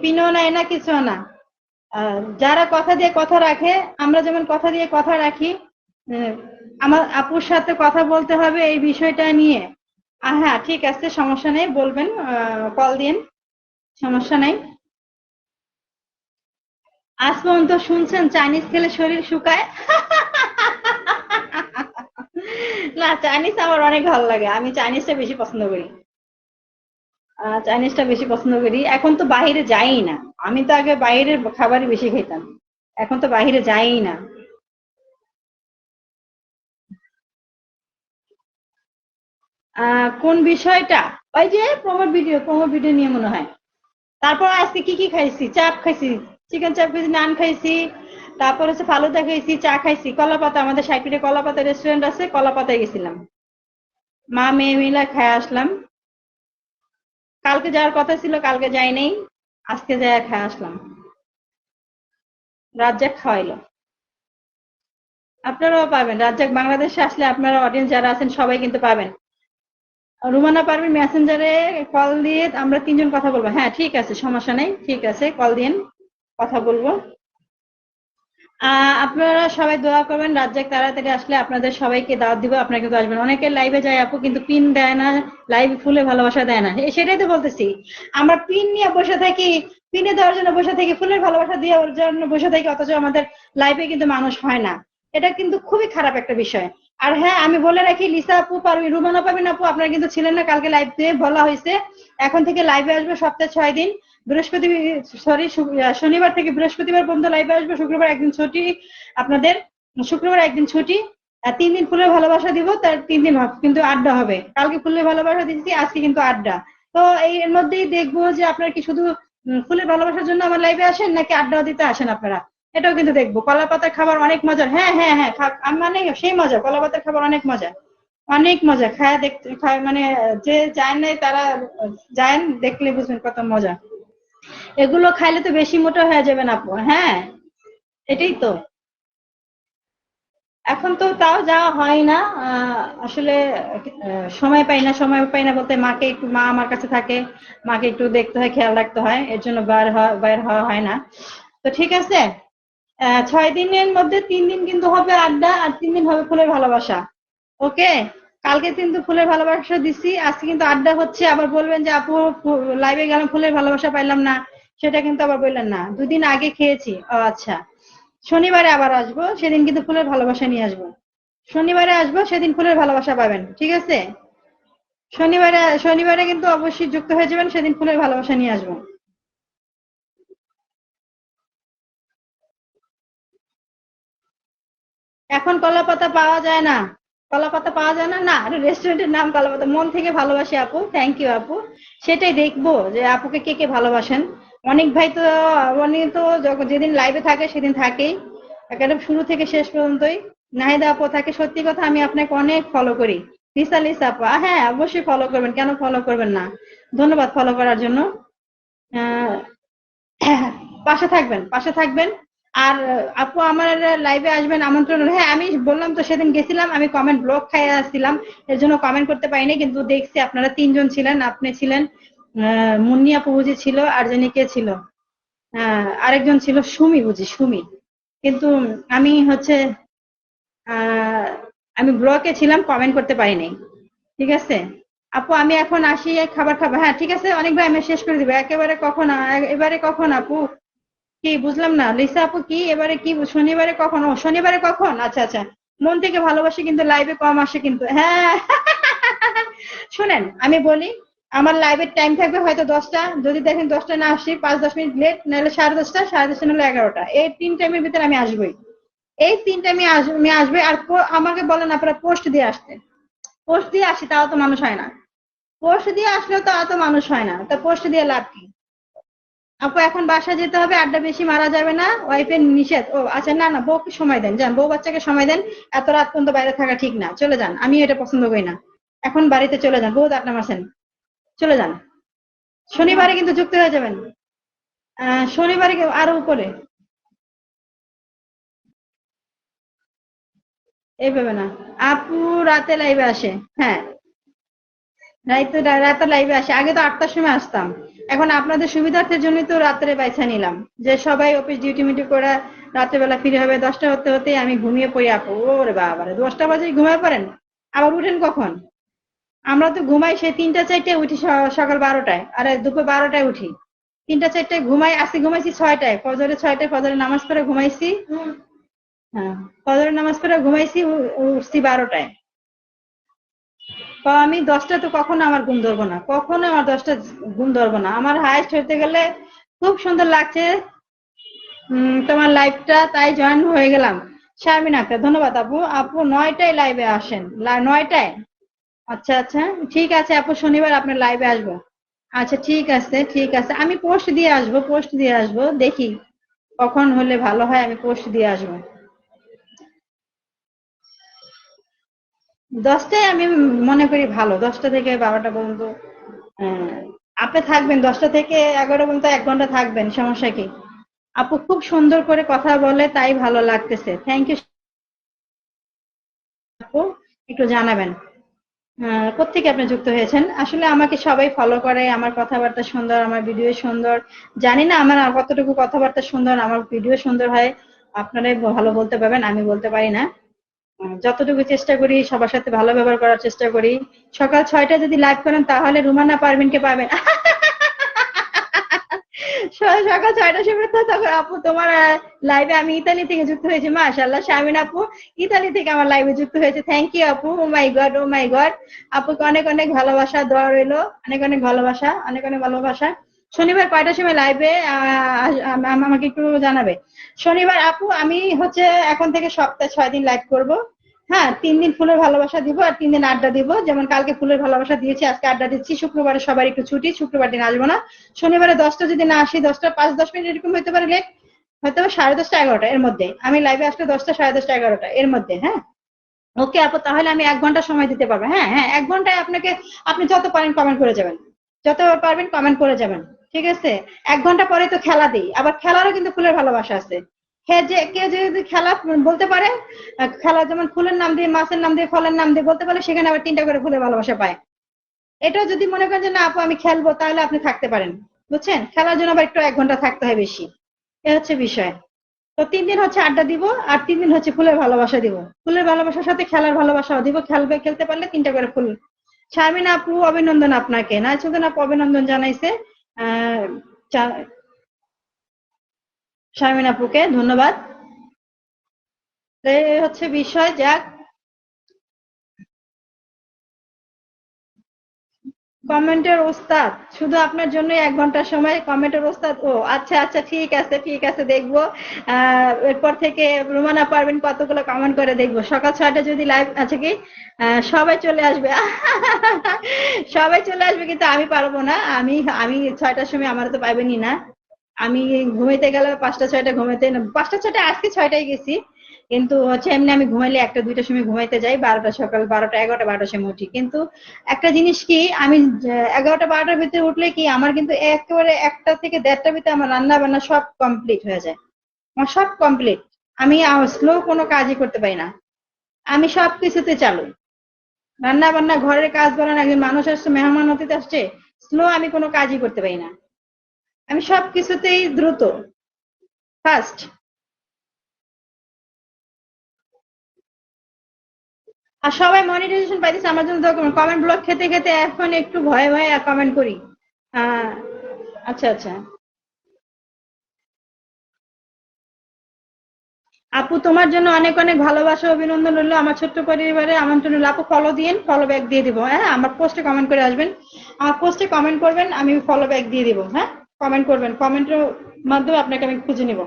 পিনও নেয় না, কিছু না। যারা কথা দিয়ে কথা রাখে, আমরা যেমন কথা দিয়ে কথা রাখি, আহ, আমার আপুর সাথে কথা বলতে হবে এই বিষয়টা নিয়ে। হ্যাঁ ঠিক আছে, সমস্যা নেই, বলবেন, কল দিন, সমস্যা নেই। আজ পর্যন্ত শুনছেন চাইনিজ খেলে শরীর শুকায়? না, চাইনিজ আমার অনেক ভালো লাগে, আমি চাইনিজটা বেশি পছন্দ করি। চাইনিজটা বেশি পছন্দ করি। এখন তো বাইরে যাই না। আমি তো আগে বাইরের খাবারই বেশি খেতাম, এখন তো বাইরে যাই না। কোন বিষয়টা? ওই যে প্রমোট ভিডিও নিয়ে মনে হয়। তারপর আজকে কি কি খাইছি? চাপ খাইছি, চিকেন চাপ খাইছি, নান খাইছি, তারপর হচ্ছে ফালুদা খাইছি, চা খাইছি, কলাপাতা, আমাদের সাইডে কলাপাতা রেস্টুরেন্ট আছে, কলাপাতায় গেছিলাম, মা মেয়ে মিলা খাই আসলাম। কালকে যাওয়ার কথা ছিল, কালকে যাই নাই, আজকে যাই খাই আসলাম। রাজ্জাক খাওয়াইলো। আপনারাও পাবেন রাজ্জাক, বাংলাদেশে আসলে আপনারা অডিয়েন্স যারা আছেন সবাই কিন্তু পাবেন। রুমানা পারবেন মেসেঞ্জারে কল দিয়ে আমরা তিনজন কথা বলবো। হ্যাঁ ঠিক আছে, সমস্যা নেই, ঠিক আছে, কল দিন, কথা বলবো। আপনারা সবাই দোয়া করবেন রাজ্জাক তাড়াতাড়ি আসলে আপনাদের সবাইকে দাওয়াত দিব, আপনারা কিন্তু আসবেন। অনেকে লাইভে যায় আপু, কিন্তু পিন দেয় না, লাইভ ফুলে ভালোবাসা দেয় না। সেটাই তো বলতেছি, আমরা পিন নিয়ে বসে থাকি, পিনে দেওয়ার জন্য বসে থাকি, ফুলের ভালোবাসা দেওয়ার জন্য বসে থাকি, অথচ আমাদের লাইভে কিন্তু মানুষ হয় না। এটা কিন্তু খুবই খারাপ একটা বিষয়। আর হ্যাঁ, আমি বলে রাখি, লিসা আপু পারবি, রুমানা পাবেন আপু, আপনারা কিন্তু ছিলেন না কালকে লাইভে, বলা হয়েছে এখন থেকে লাইভে আসবে সপ্তাহে 6 দিন। বৃহস্পতি সরি শনিবার থেকে বৃহস্পতিবার পর্যন্ত লাইভে আসবে, শুক্রবার একদিন ছুটি আপনাদের, শুক্রবার একদিন ছুটি। 3 দিন ফুলের ভালোবাসা দিব, তার 3 দিন কিন্তু আড্ডা হবে। কালকে ফুলের ভালোবাসা দিচ্ছি, আজকে কিন্তু আড্ডা। তো এর মধ্যেই দেখবো যে আপনারা কি শুধু ফুলের ভালোবাসার জন্য আমার লাইভে আসেন, নাকি আড্ডা দিতে আসেন আপনারা, এটাও কিন্তু দেখবো। কলা পাতার খাবার অনেক মজার, হ্যাঁ হ্যাঁ হ্যাঁ, মানে সেই মজা, কলা পাতার খাবার অনেক মজা, অনেক মজা। খায় দেখতে খায় মানে, যে যায় নাই তারা যায়, দেখলে বুঝবেন কত মজা। এগুলো খাইলে তো বেশি মোটা হয়ে যাবেন আপু। হ্যাঁ, এটাই তো। এখন তো তাও যাওয়া হয় না, আসলে সময় পাই না, সময় পাই না বলতে মাকে একটু, মা আমার কাছে থাকে, মাকে একটু দেখতে হয়, খেয়াল রাখতে হয়, এর জন্য বাইর হওয়া হয় না। তো ঠিক আছে, 6 দিনের মধ্যে 3 দিন কিন্তু হবে আড্ডা, আর 3 দিন হবে ফুলের ভালোবাসা। ওকে, কালকে কিন্তু ফুলের ভালোবাসা দিছি, আজকে কিন্তু আড্ডা হচ্ছে। আবার বলবেন যে আপু লাইভে গেলাম ফুলের ভালোবাসা পাইলাম না, সেটা কিন্তু আবার বললেন না। 2 দিন আগে খেয়েছি। ও আচ্ছা, শনিবারে আবার আসবো, সেদিন কিন্তু ফুলের ভালোবাসা নিয়ে আসবো। শনিবারে আসবো, সেদিন ফুলের ভালোবাসা পাবেন, ঠিক আছে? শনিবারে শনিবারে কিন্তু অবশ্যই যুক্ত হয়ে যাবেন, সেদিন ফুলের ভালোবাসা নিয়ে আসবো। এখন কলাপাতা পাওয়া যায় না, কলাপাতা পাওয়া যায় না। না, রেস্টুরেন্টের নাম কলাপাতা। মন থেকে ভালোবাসি আপু, থ্যাংক ইউ আপু। সেটাই দেখবো যে আপুকে কে কে ভালোবাসেন। অনেক ভাই তো, উনি তো যেদিন লাইভে থাকে সেদিন থাকেই, একদম শুরু থেকে শেষ পর্যন্তই। নাহিদা আপু থাকে, সত্যি কথা আমি আপনাকে অনেক ফলো করি। লিসা লিসা আপু, হ্যাঁ অবশ্যই ফলো করবেন, কেন ফলো করবেন না। ধন্যবাদ ফলো করার জন্য। আহ পাশে থাকবেন, পাশে থাকবেন। আর আপু আমার লাইভে আসবেন, আমন্ত্রণ। হ্যাঁ আমি বললাম তো, সেদিন গেছিলাম, আমি কমেন্ট ব্লক খাইয়ে আসছিলাম, এর জন্য কমেন্ট করতে পারিনি, কিন্তু দেখছি আপনারা 3 জন ছিলেন, আপনি ছিলেন, মুন্নি আপু বুঝি ছিল, আর জানি কে ছিল, আরেকজন ছিল সুমি বুঝি, সুমি। কিন্তু আমি হচ্ছে আহ, আমি ব্লকে ছিলাম, কমেন্ট করতে পারি নাই। ঠিক আছে আপু, আমি এখন আসি, খাবার খাবো। হ্যাঁ ঠিক আছে, অনেক ভাই আমি শেষ করে দিবো একেবারে। কখন এবারে কখন আপু? কি বুঝলাম না লিসা আপু, কি এবারে কি শনিবারে কখন? ও শনিবারে কখন? আচ্ছা আচ্ছা, মন থেকে ভালোবাসি কিন্তু লাইভে কম আসে কিন্তু, হ্যাঁ। শুনেন আমি বলি, আমার লাইভের টাইম থাকবে হয়তো 10টা, যদি দেখেন 10টা না আসি, 5-10 মিনিট লেট, নাহলে 10:30, 10:30 নাহলে 11টা, এই 3 টাইমের ভিতরে আমি আসবোই। এই 3 টাইমে আমি আসবে। আর আমাকে বলেন আপনারা পোস্ট দিয়ে আসতে, পোস্ট দিয়ে আসি তাও তো মানুষ হয় না, পোস্ট দিয়ে আসলেও তো অত মানুষ হয় না, তা পোস্ট দিয়ে লাভ কি? আপু এখন বাসা যেতে হবে, আড্ডা বেশি মারা যাবে না, ওয়াইফের নিষেধ। ও আচ্ছা, না না, বউকে সময় দেন, যান বউ বাচ্চাকে সময় দেন। এত রাত পর্যন্ত বাইরে থাকা ঠিক না, চলে যান, আমি এটা পছন্দ করি না। এখন বাড়িতে চলে যান, বহুত আড্ডা মারছেন, চলে যান। শনিবারে কিন্তু যুক্ত হয়ে যাবেন, শনিবারে আরো উপরে, এইভাবে না। আপু রাতে লাইভে আসে, হ্যাঁ রাতে রাতে লাইভে আসে, আগে তো 8টার সময় আসতাম। এখন আপনাদের সুবিধার্থের জন্যই তো রাত্রে বাইছা নিলাম, যে সবাই অফিস ডিউটি মিউটি করে রাত্রেবেলা ফিরে হবে, 10টা হতে হতেই আমি ঘুমিয়ে পড়ি আপু। ওরে বাবা রে, 10টা বাজে ঘুমিয়ে পড়েন, আবার উঠেন কখন? আমরা তো ঘুমাই সেই 3টা 4টায় উঠি, সকাল 12টায়, আরে দুপুর 12টায় উঠি। 3টা 4টায় ঘুমাই, আজকে ঘুমাইছি 6টায়, ফজরে ফজরের নামাজ পড়ে ঘুমাইছি। হ্যাঁ, ফজরের নামাজ পড়ে ঘুমাইছি, উঠছি 12টায়। আমি 10টা তো কখনো আমার ঘুম ধরবো না, কখনো আমার 10টা ঘুম ধরবো না। আমার হাইস্ট হইতে গেলে খুব সুন্দর লাগছে তোমার লাইভটা, তাই জয়েন হয়ে গেলাম। শারমিন আক্তার, ধন্যবাদ আপু। আপু 9টায় লাইভে আসেন, 9টায়? আচ্ছা আচ্ছা, ঠিক আছে আপু, শনিবার আপনার লাইভে আসবো। আচ্ছা ঠিক আছে ঠিক আছে, আমি পোস্ট দিয়ে আসবো, পোস্ট দিয়ে আসবো, দেখি কখন হলে ভালো হয়, আমি পোস্ট দিয়ে আসবো। 10টায় আমি মনে করি ভালো, 10টা থেকে 12টা পর্যন্ত। হ্যাঁ, আপনি থাকবেন 10টা থেকে 11টা পর্যন্ত, 1 ঘন্টা থাকবেন, সমস্যা কি? আপু খুব সুন্দর করে কথা বলে, তাই ভালো লাগতেছে, থ্যাংক ইউ আপু। একটু জানাবেন কোত্থেকে আপনি যুক্ত হয়েছেন। আসলে আমাকে সবাই ফলো করে, আমার কথাবার্তা সুন্দর, আমার ভিডিও সুন্দর। জানি না আমার আর কতটুকু কথাবার্তা সুন্দর, আমার ভিডিও সুন্দর হয়, আপনারাই ভালো বলতে পারবেন, আমি বলতে পারি না। যতটুকু চেষ্টা করি সবার সাথে ভালো ব্যবহার করার চেষ্টা করি। সকাল 6টায় যদি লাইভ করেন তাহলে রুমানা পারভিনকে পাবেন। সকাল 6টার সময় তো তখন আপু তোমার লাইভে আমি ইতালি থেকে যুক্ত হয়েছি, মাশাআল্লাহ। শারমিন আপু ইতালি থেকে আমার লাইভে যুক্ত হয়েছে, থ্যাংক ইউ আপু। ও মাই গড, ও মাই গড। আপুকে অনেক অনেক ভালোবাসা, দোয়া রইলো, অনেক অনেক ভালোবাসা, অনেক অনেক ভালোবাসা। শনিবার কয়টার সময় লাইভে আমাকে একটু জানাবে। শনিবার আপু আমি হচ্ছে এখন থেকে সপ্তাহে 6 দিন লাইভ করব। হ্যাঁ, 3 দিন ফুলের ভালোবাসা দিব আর 3 দিন আড্ডা দিব, যেমন কালকে ফুলের ভালোবাসা দিয়েছি, আজকে আড্ডা দিচ্ছি। শুক্রবারে সবার একটু ছুটি, শুক্রবার দিন আসবো না। শনিবারে 10টা যদি না আসি, 10টা 5-10 মিনিট এরকম হতে পারে লেট, হয়তো 10:30 11টা এর মধ্যে আমি লাইভে আসলে, 10টা 10:30 11টা এর মধ্যে, হ্যাঁ। ওকে আপু, তাহলে আমি 1 ঘন্টা সময় দিতে পারবো। হ্যাঁ হ্যাঁ, 1 ঘন্টায় আপনাকে, আপনি যত পারেন কমেন্ট করে যাবেন, যত পারবেন কমেন্ট করে যাবেন, ঠিক আছে। 1 ঘন্টা পরে তো খেলা দিই, আবার খেলারও কিন্তু ফুলের ভালোবাসা আছে। কেউ যদি খেলা বলতে পারে, খেলা যেমন ফুলের নাম দিয়ে, মাছের নাম দিয়ে, ফলের নাম দিয়ে বলতে পারে, সেখানে আবার 3টা করে ফুলের ভালোবাসা পায়। এটাও যদি মনে করেন যে না আপু আমি খেলবো, তাহলে আপনি থাকতে পারেন, বুঝছেন। খেলার জন্য আবার একটু 1 ঘন্টা থাকতে হয় বেশি, এ হচ্ছে বিষয়। তো 3 দিন হচ্ছে আড্ডা দিব, আর 3 দিন হচ্ছে ফুলের ভালোবাসা দিব। ফুলের ভালোবাসার সাথে খেলার ভালোবাসাও দিব, খেলতে পারলে 3টা করে ফুল। শারমিন আপু অভিনন্দন আপনাকে, নাইসুদ্দিন আপু অভিনন্দন জানাইছে। আহ শারমিন আপুকে ধন্যবাদ। তো এই হচ্ছে বিষয়, যাক। কমেন্টের ওস্তাদ, শুধু আপনার জন্য 1 ঘন্টা সময়, কমেন্টের ওস্তাদ। ও আচ্ছা আচ্ছা, ঠিক আছে ঠিক আছে, দেখবো। এরপর থেকে রুমানা পারবেন কতগুলো কমেন্ট করে দেখবো। সকাল 6টা যদি লাইভ আছে কি, সবাই চলে আসবে। সবাই চলে আসবে, কিন্তু আমি পারবো না। আমি আমি 6টার সময় আমার তো পাইবেনই না। আমি ঘুমাইতে গেলে 5টা 6টা ঘুমাইতে, 5টা 6টা, আজকে 6টায় গেছি। কিন্তু হচ্ছে এমনি আমি ঘুমাইলে 1টা 2টার সময় ঘুমাইতে যাই, 12টা সকাল 12টা 11টা 12টার সময় উঠি। কিন্তু একটা জিনিস কি, আমি 11টা 12টার ভিতরে উঠলে কি আমার কিন্তু একেবারে 1টা থেকে 1:30টার ভিতরে আমার রান্না বান্না সব কমপ্লিট হয়ে যায়, আমার সব কমপ্লিট। আমি স্লো কোনো কাজই করতে পারি না, আমি সব কিছুতে চালু। রান্না বান্না, ঘরের কাজ বলেন, একজন মানুষ আসছে, মেহমান অতিথি আসছে, স্লো আমি কোনো কাজই করতে পারি না। আমি সব কিছুতেই দ্রুত, ফাস্ট। আর সবাই মনিটাইজেশন পাইতেছে আমার জন্য দোয়া করবেন। কমেন্ট ব্লক খেতে খেতে এখন একটু ভয়ে ভয়ে কমেন্ট করি। আহ, আচ্ছা আচ্ছা। আপু তোমার জন্য অনেক অনেক ভালোবাসা অভিনন্দন রইলো। আমার ছোট্ট পরিবারে আমন্ত্রণ রইলো। আপু ফলো দিয়েন, ফলো ব্যাক দিয়ে দিব। হ্যাঁ, আমার পোস্টে কমেন্ট করে আসবেন, আমার পোস্টে কমেন্ট করবেন, আমি ফলো ব্যাক দিয়ে দিব। হ্যাঁ, কমেন্ট করবেন, কমেন্টের মাধ্যমে আপনাকে আমি খুঁজে নিব।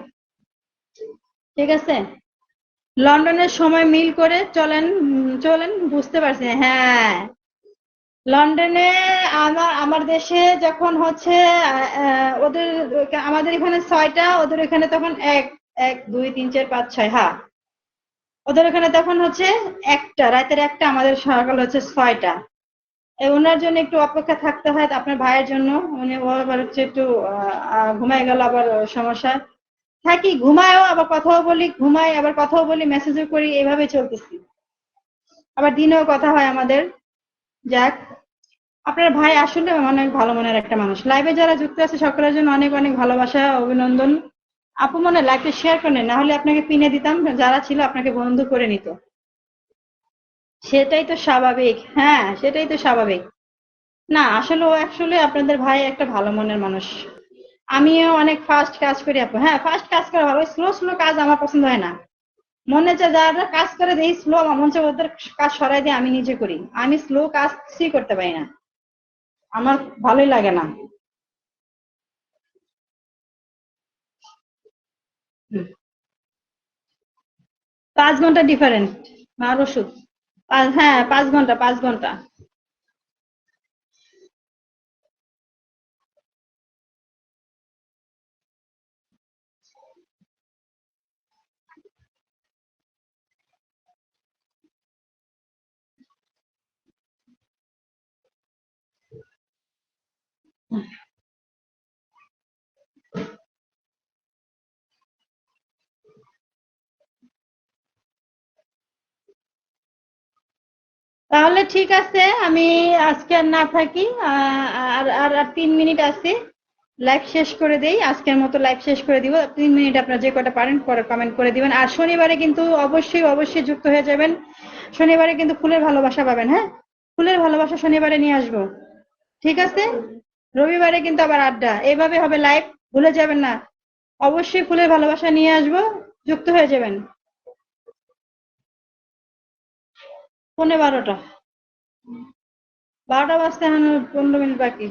ঠিক আছে। লন্ডনের সময় মিল করে চলেন, চলেন, বুঝতে পারছি। হ্যাঁ, লন্ডনে আমার আমার দেশে যখন হচ্ছে ওদের, আমাদের এখানে 6টা, ওদের এখানে তখন 1 1 2 3 4 5 6। হ্যাঁ, ওদের ওখানে তখন হচ্ছে একটা, রাতের একটা, আমাদের সকাল হচ্ছে 6টা। ওনার জন্য একটু অপেক্ষা থাকতে হয়, আপনার ভাইয়ের জন্য। উনি ও আবার হচ্ছে একটু ঘুমায় গেল, আবার সমস্যা। থাকি, ঘুমায়ও, আবার কথাও বলি, ঘুমাই আবার কথাও বলি, মেসেজও করি, এভাবে চলতেছি। আবার দিনেও কথা হয় আমাদের। যাক, আপনার ভাই আসলে অনেক ভালো মনের একটা মানুষ। লাইভে যারা যুক্ত আছে সকলের জন্য অনেক অনেক ভালোবাসা অভিনন্দন। আপু মনে লাইভটা শেয়ার করেন, না হলে আপনাকে পিনে দিতাম, যারা ছিল আপনাকে বন্ধু করে নিত। সেটাই তো স্বাভাবিক। হ্যাঁ, সেটাই তো স্বাভাবিক। না আসলে ও আসলে আপনাদের ভাই একটা ভালো মনের মানুষ। আমিও অনেক ফাস্ট কাজ করি আপু। হ্যাঁ, ফাস্ট কাজ করা ভালো, স্লো স্লো কাজ আমার পছন্দ হয় না। মনে হচ্ছে যারা কাজ করে দেই স্লো, আমার মনে হচ্ছে ওদের কাজ সরাই দিয়ে আমি নিজে করি। আমি স্লো কাজ কিছুই করতে পারি না, আমার ভালোই লাগে না। 5 ঘন্টা ডিফারেন্ট আর ওষুধ। হ্যাঁ, 5 ঘন্টা, 5 ঘন্টা। তাহলে ঠিক আছে, আমি আজকে আর না থাকি। আর আর আর 3 মিনিট আছে, লাইভ শেষ করে দেই। আজকের মতো লাইভ শেষ করে দিব। 3 মিনিট আপনারা যে কটা পারেন পরে কমেন্ট করে দিবেন। আর শনিবারে কিন্তু অবশ্যই অবশ্যই যুক্ত হয়ে যাবেন। শনিবারে কিন্তু ফুলের ভালোবাসা পাবেন। হ্যাঁ, ফুলের ভালোবাসা শনিবারে নিয়ে আসবো। ঠিক আছে। রবিবারে কিন্তু আবার আড্ডা, এইভাবে হবে লাইভ, ভুলে যাবেন না। অবশ্যই ফুলের ভালোবাসা নিয়ে আসবো, যুক্ত হয়ে যাবেন। 12:15। 12টা বাজতে এখন 15 মিনিট বাকি।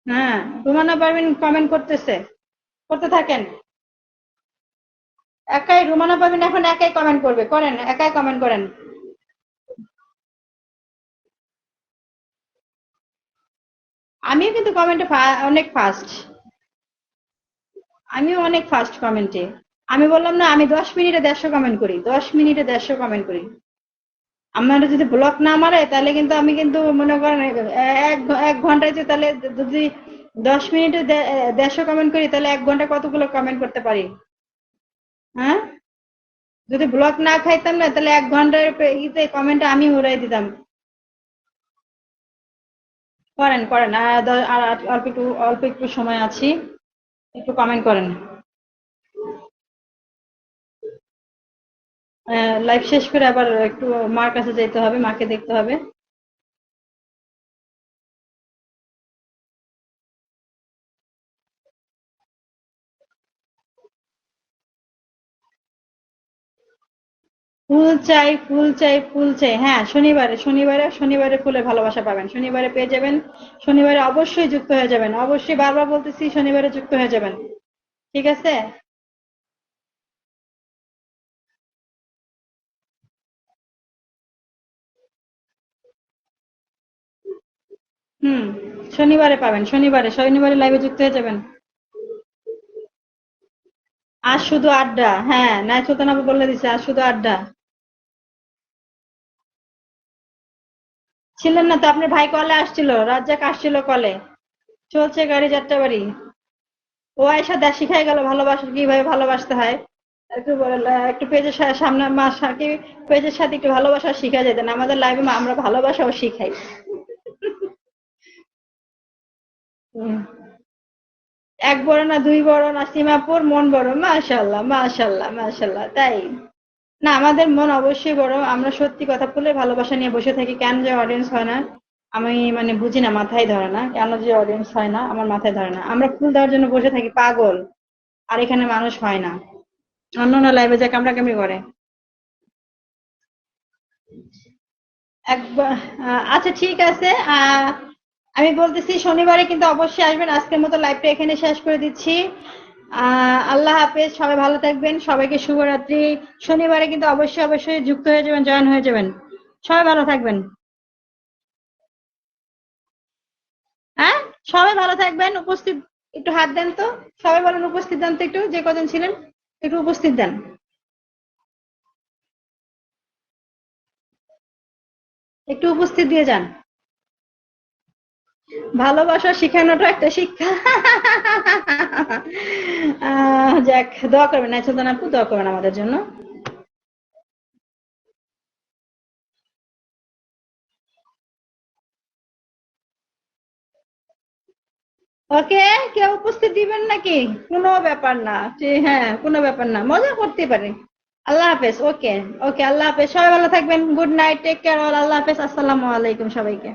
হ্যাঁ, রুমানা পারভিন কমেন্ট করতেছে, করতে থাকেন। একাই রুমানা পারভিন এখন একাই কমেন্ট করবে, করেন, একাই কমেন্ট করেন। আমিও কিন্তু কমেন্টে অনেক ফাস্ট। আমিও অনেক ফাস্ট কমেন্টে। আমি বললাম না, আমি 10 মিনিটে 150 কমেন্ট করি, 10 মিনিটে 150 কমেন্ট করি। আমার যদি ব্লক না মারে তাহলে কিন্তু আমি কিন্তু মনে করেন এক এক ঘন্টায় যে, তাহলে যদি 10 মিনিটে 150 কমেন্ট করি, তাহলে 1 ঘন্টায় কতগুলো কমেন্ট করতে পারি? হ্যাঁ, যদি ব্লক না খাইতাম না, তাহলে 1 ঘন্টার ইতে কমেন্ট আমি উড়াই দিতাম। করেন করেন, আর অল্প একটু, অল্প একটু সময় আছি, একটু কমেন্ট করেন। লাইভ শেষ করে আবার একটু মার কাছে যেতে হবে, মাকে দেখতে হবে। ফুল চাই, ফুল চাই, ফুল চাই। হ্যাঁ, শনিবারে, শনিবারে, শনিবারে ফুলের ভালোবাসা পাবেন, শনিবারে পেয়ে যাবেন। শনিবারে অবশ্যই যুক্ত হয়ে যাবেন, অবশ্যই, বারবার বলতেছি, শনিবারে যুক্ত হয়ে যাবেন। ঠিক আছে। হুম, শনিবারে পাবেন, শনিবারে, শনিবারে লাইভে যুক্ত হয়ে যাবেন। আজ শুধু আড্ডা। হ্যাঁ, নাই সুলতান আপু বলে দিছে, আজ শুধু আড্ডা। ছিলেন না তো, আপনার ভাই কলে আসছিল, রাজ্জাক আসছিল কলে। চলছে গাড়ি যাত্রা বাড়ি। ও আয়সা দা শিখাই গেল ভালোবাসা, কিভাবে ভালোবাসতে হয়। একটু একটু পেজের সামনে কি পেজের সাথে একটু ভালোবাসা শিখা যেতেন, আমাদের লাইভে আমরা ভালোবাসাও শিখাই। হুম। এক বড় না দুই বড় না সীমাপুর মন বড়, মাশাল্লাহ মাশাল্লাহ মাশাল্লাহ, তাই না? আমাদের মন অবশ্যই বড়, আমরা সত্যি কথা বলে ভালোবাসা নিয়ে বসে থাকি, কেন যে অডিয়েন্স হয় না আমি মানে বুঝি না, মাথায় ধরে না কেন যে অডিয়েন্স হয় না, আমার মাথায় ধরে না। আমরা ফুল দেওয়ার জন্য বসে থাকি পাগল, আর এখানে মানুষ হয় না, অন্য অন্য লাইভে যা কামড়াকামি করে। একবার আচ্ছা ঠিক আছে, আমি বলতেছি শনিবারে কিন্তু অবশ্যই আসবেন। আজকের মতো লাইভটা এখানে শেষ করে দিচ্ছি। আল্লাহ হাফেজ, সবাই ভালো থাকবেন, সবাইকে শুভরাত্রি। শনিবারে কিন্তু অবশ্যই অবশ্যই যুক্ত হয়ে যাবেন, জয়েন হয়ে যাবেন। সবাই ভালো থাকবেন। হ্যাঁ, সবাই ভালো থাকবেন। উপস্থিত একটু হাত দেন তো, সবাই বলেন উপস্থিত দেন তো, একটু যে কজন ছিলেন একটু উপস্থিত দেন, একটু উপস্থিত দিয়ে যান। ভালোবাসা শিখানোটা একটা শিক্ষা। যাক, দোয়া করবেন নাইচুলতান আপু, দোয়া করবেন আমাদের জন্য। ওকে, কেউ উপস্থিত দিবেন নাকি? কোনো ব্যাপার না, হ্যাঁ কোনো ব্যাপার না, মজা করতে পারে। আল্লাহ হাফেজ। ওকে ওকে, আল্লাহ হাফেজ, সবাই ভালো থাকবেন। Good night, take care all, Allah হাফেজ, আসসালামু আলাইকুম সবাইকে।